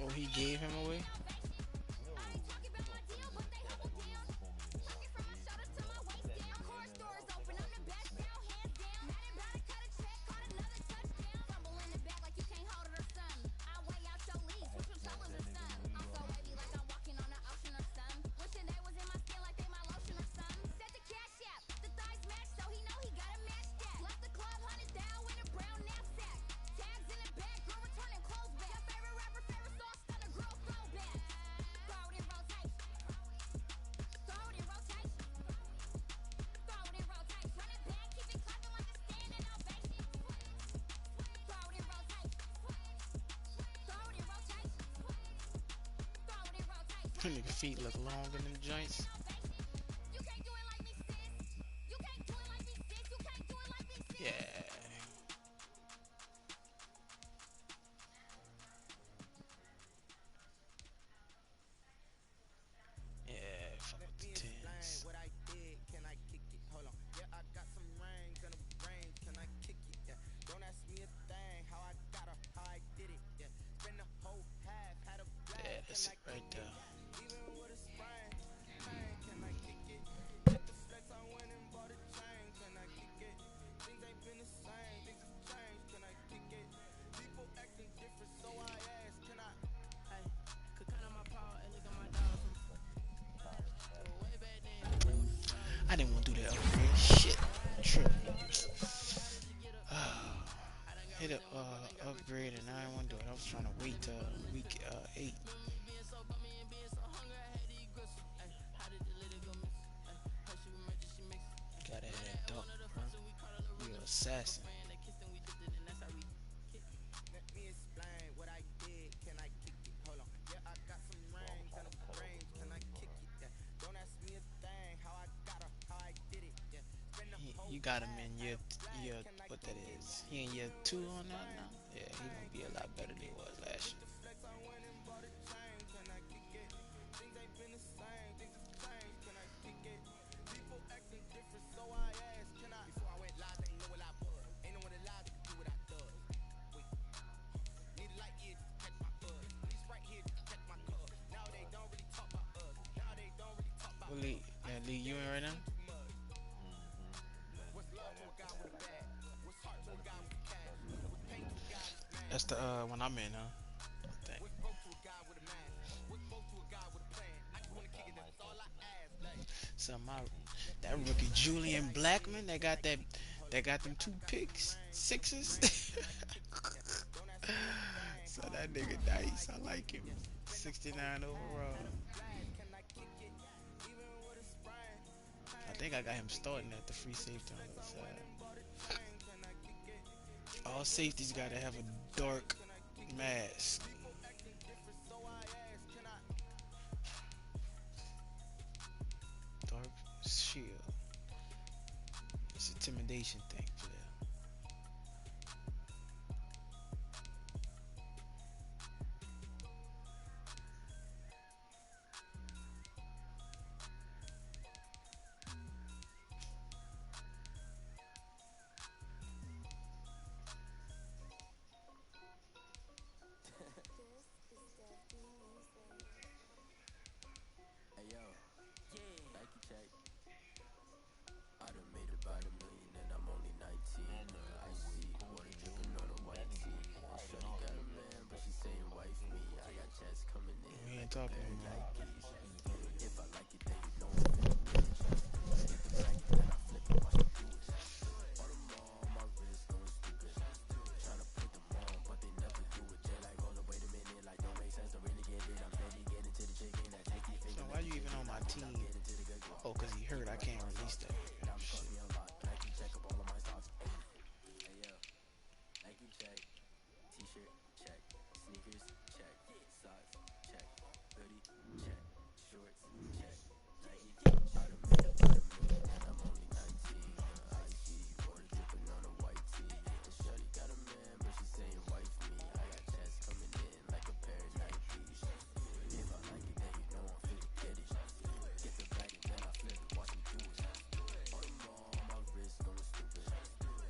Oh, he gave him away? Nigga feet look longer than the joints. Yeah. Yeah, fuck with the tens. What I did, can I kick it? Hold on. Yeah, I got some range and a range, can I kick it? Yeah. Don't ask me a thing, how I got her, how I did it. Yeah. Spend the whole half, had a blast. Yeah, that's it right there. Even with a sprain, can I kick it? Hit the flex, I went and bought a chain, can I kick it? Things ain't been the same, things have changed, can I kick it? People acting different, so I asked, can I? Hey, could count on my power, and look at my dogs. Way back then, I didn't want to do that upgrade. Shit. Trip. Hit up upgrade and I didn't want to do it. I was trying to wait till week 8. Gotta have that dog, bro. You an assassin. let me explain what I did, can I kick it? Hold on. Yeah, I got some range and a range, can I kick it? Yeah. Don't ask me a thing, how I got her, how I did it. Yeah. Spend the whole You got him in year what that is. He in year 2 on that now? Yeah, he gonna be a lot better than he was last year. flex, I went and bought a chain, can I kick it? Things ain't been the same, things have changed, can I kick it? People acting different, so I asked, can I? Before I went live, they knew what I league you in right now? Right after that, I got another big That's the one I'm in, huh? I think. all myself. So my that rookie Julian Blackman that got them 2 picks, sixes. So that nigga nice. I like him. 69 overall. I think I got him starting at the free safety on the side. All safeties gotta have a dark mask. Dark shield. It's an intimidation thing for them. Hey yo, Nike check. I done made about $1 million and I'm only 19. I see water dripping on a white tee. Shorty got a man, but she saying wife me. I got checks coming in. We ain't talking Pair of anymore. Nikes. If I like it, then you know I'm finna get it. Hit the bag and then I flip it, watch me do it. On them all, my wrist going stupid. Tryna put them on, but they never do it. Jay like, hold up, wait a minute, like don't make sense to really get it. I'm steady getting to the chicken that take these So fingers. why you even on my team? Oh, cause he hurt. I can't release that. Shit. Nike check up all of my socks. Hey yo, Nike check, t-shirt check, sneakers check, socks check, hoodie check, shorts check, Nike check. I done made about $1 million and I'm only 19. I see water dripping on a white tee. And shorty got a man, but she saying wife me. I got checks coming in like a pair of Nikes. If I like it, then you know I'm finna get it. Get the bag and then I flip it, watch me do it. On them all, my wrist going stupid.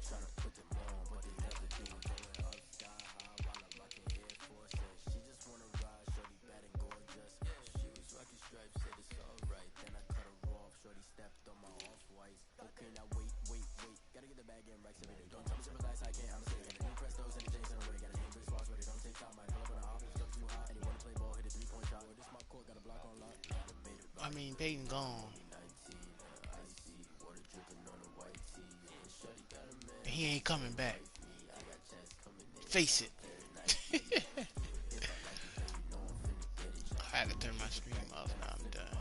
Tryna put them on, but they never do it. Going up sky high while I'm rocking Air Forces. She just wanna ride, shorty bad and gorgeous. She was rocking stripes, said it's alright. Then I cut her off, shorty stepped on my off-whites. Okay, now wait. Gotta get the bag in racks every day. Don't tell me super nice, I can't, I'm sick. Got a new Prestos and a Jason away. Got a new big swaps, but it don't take time. Might pull up on the office, stuff too hot. And he wanna play ball, hit a 3-point shot. Well, this my court, got a block on lock. I mean, Peyton gone. 19, I see water dripping on a white tee. And shorty got a man. He ain't coming back. I got checks coming in. Face it. I had to turn my stream off. Now I'm done.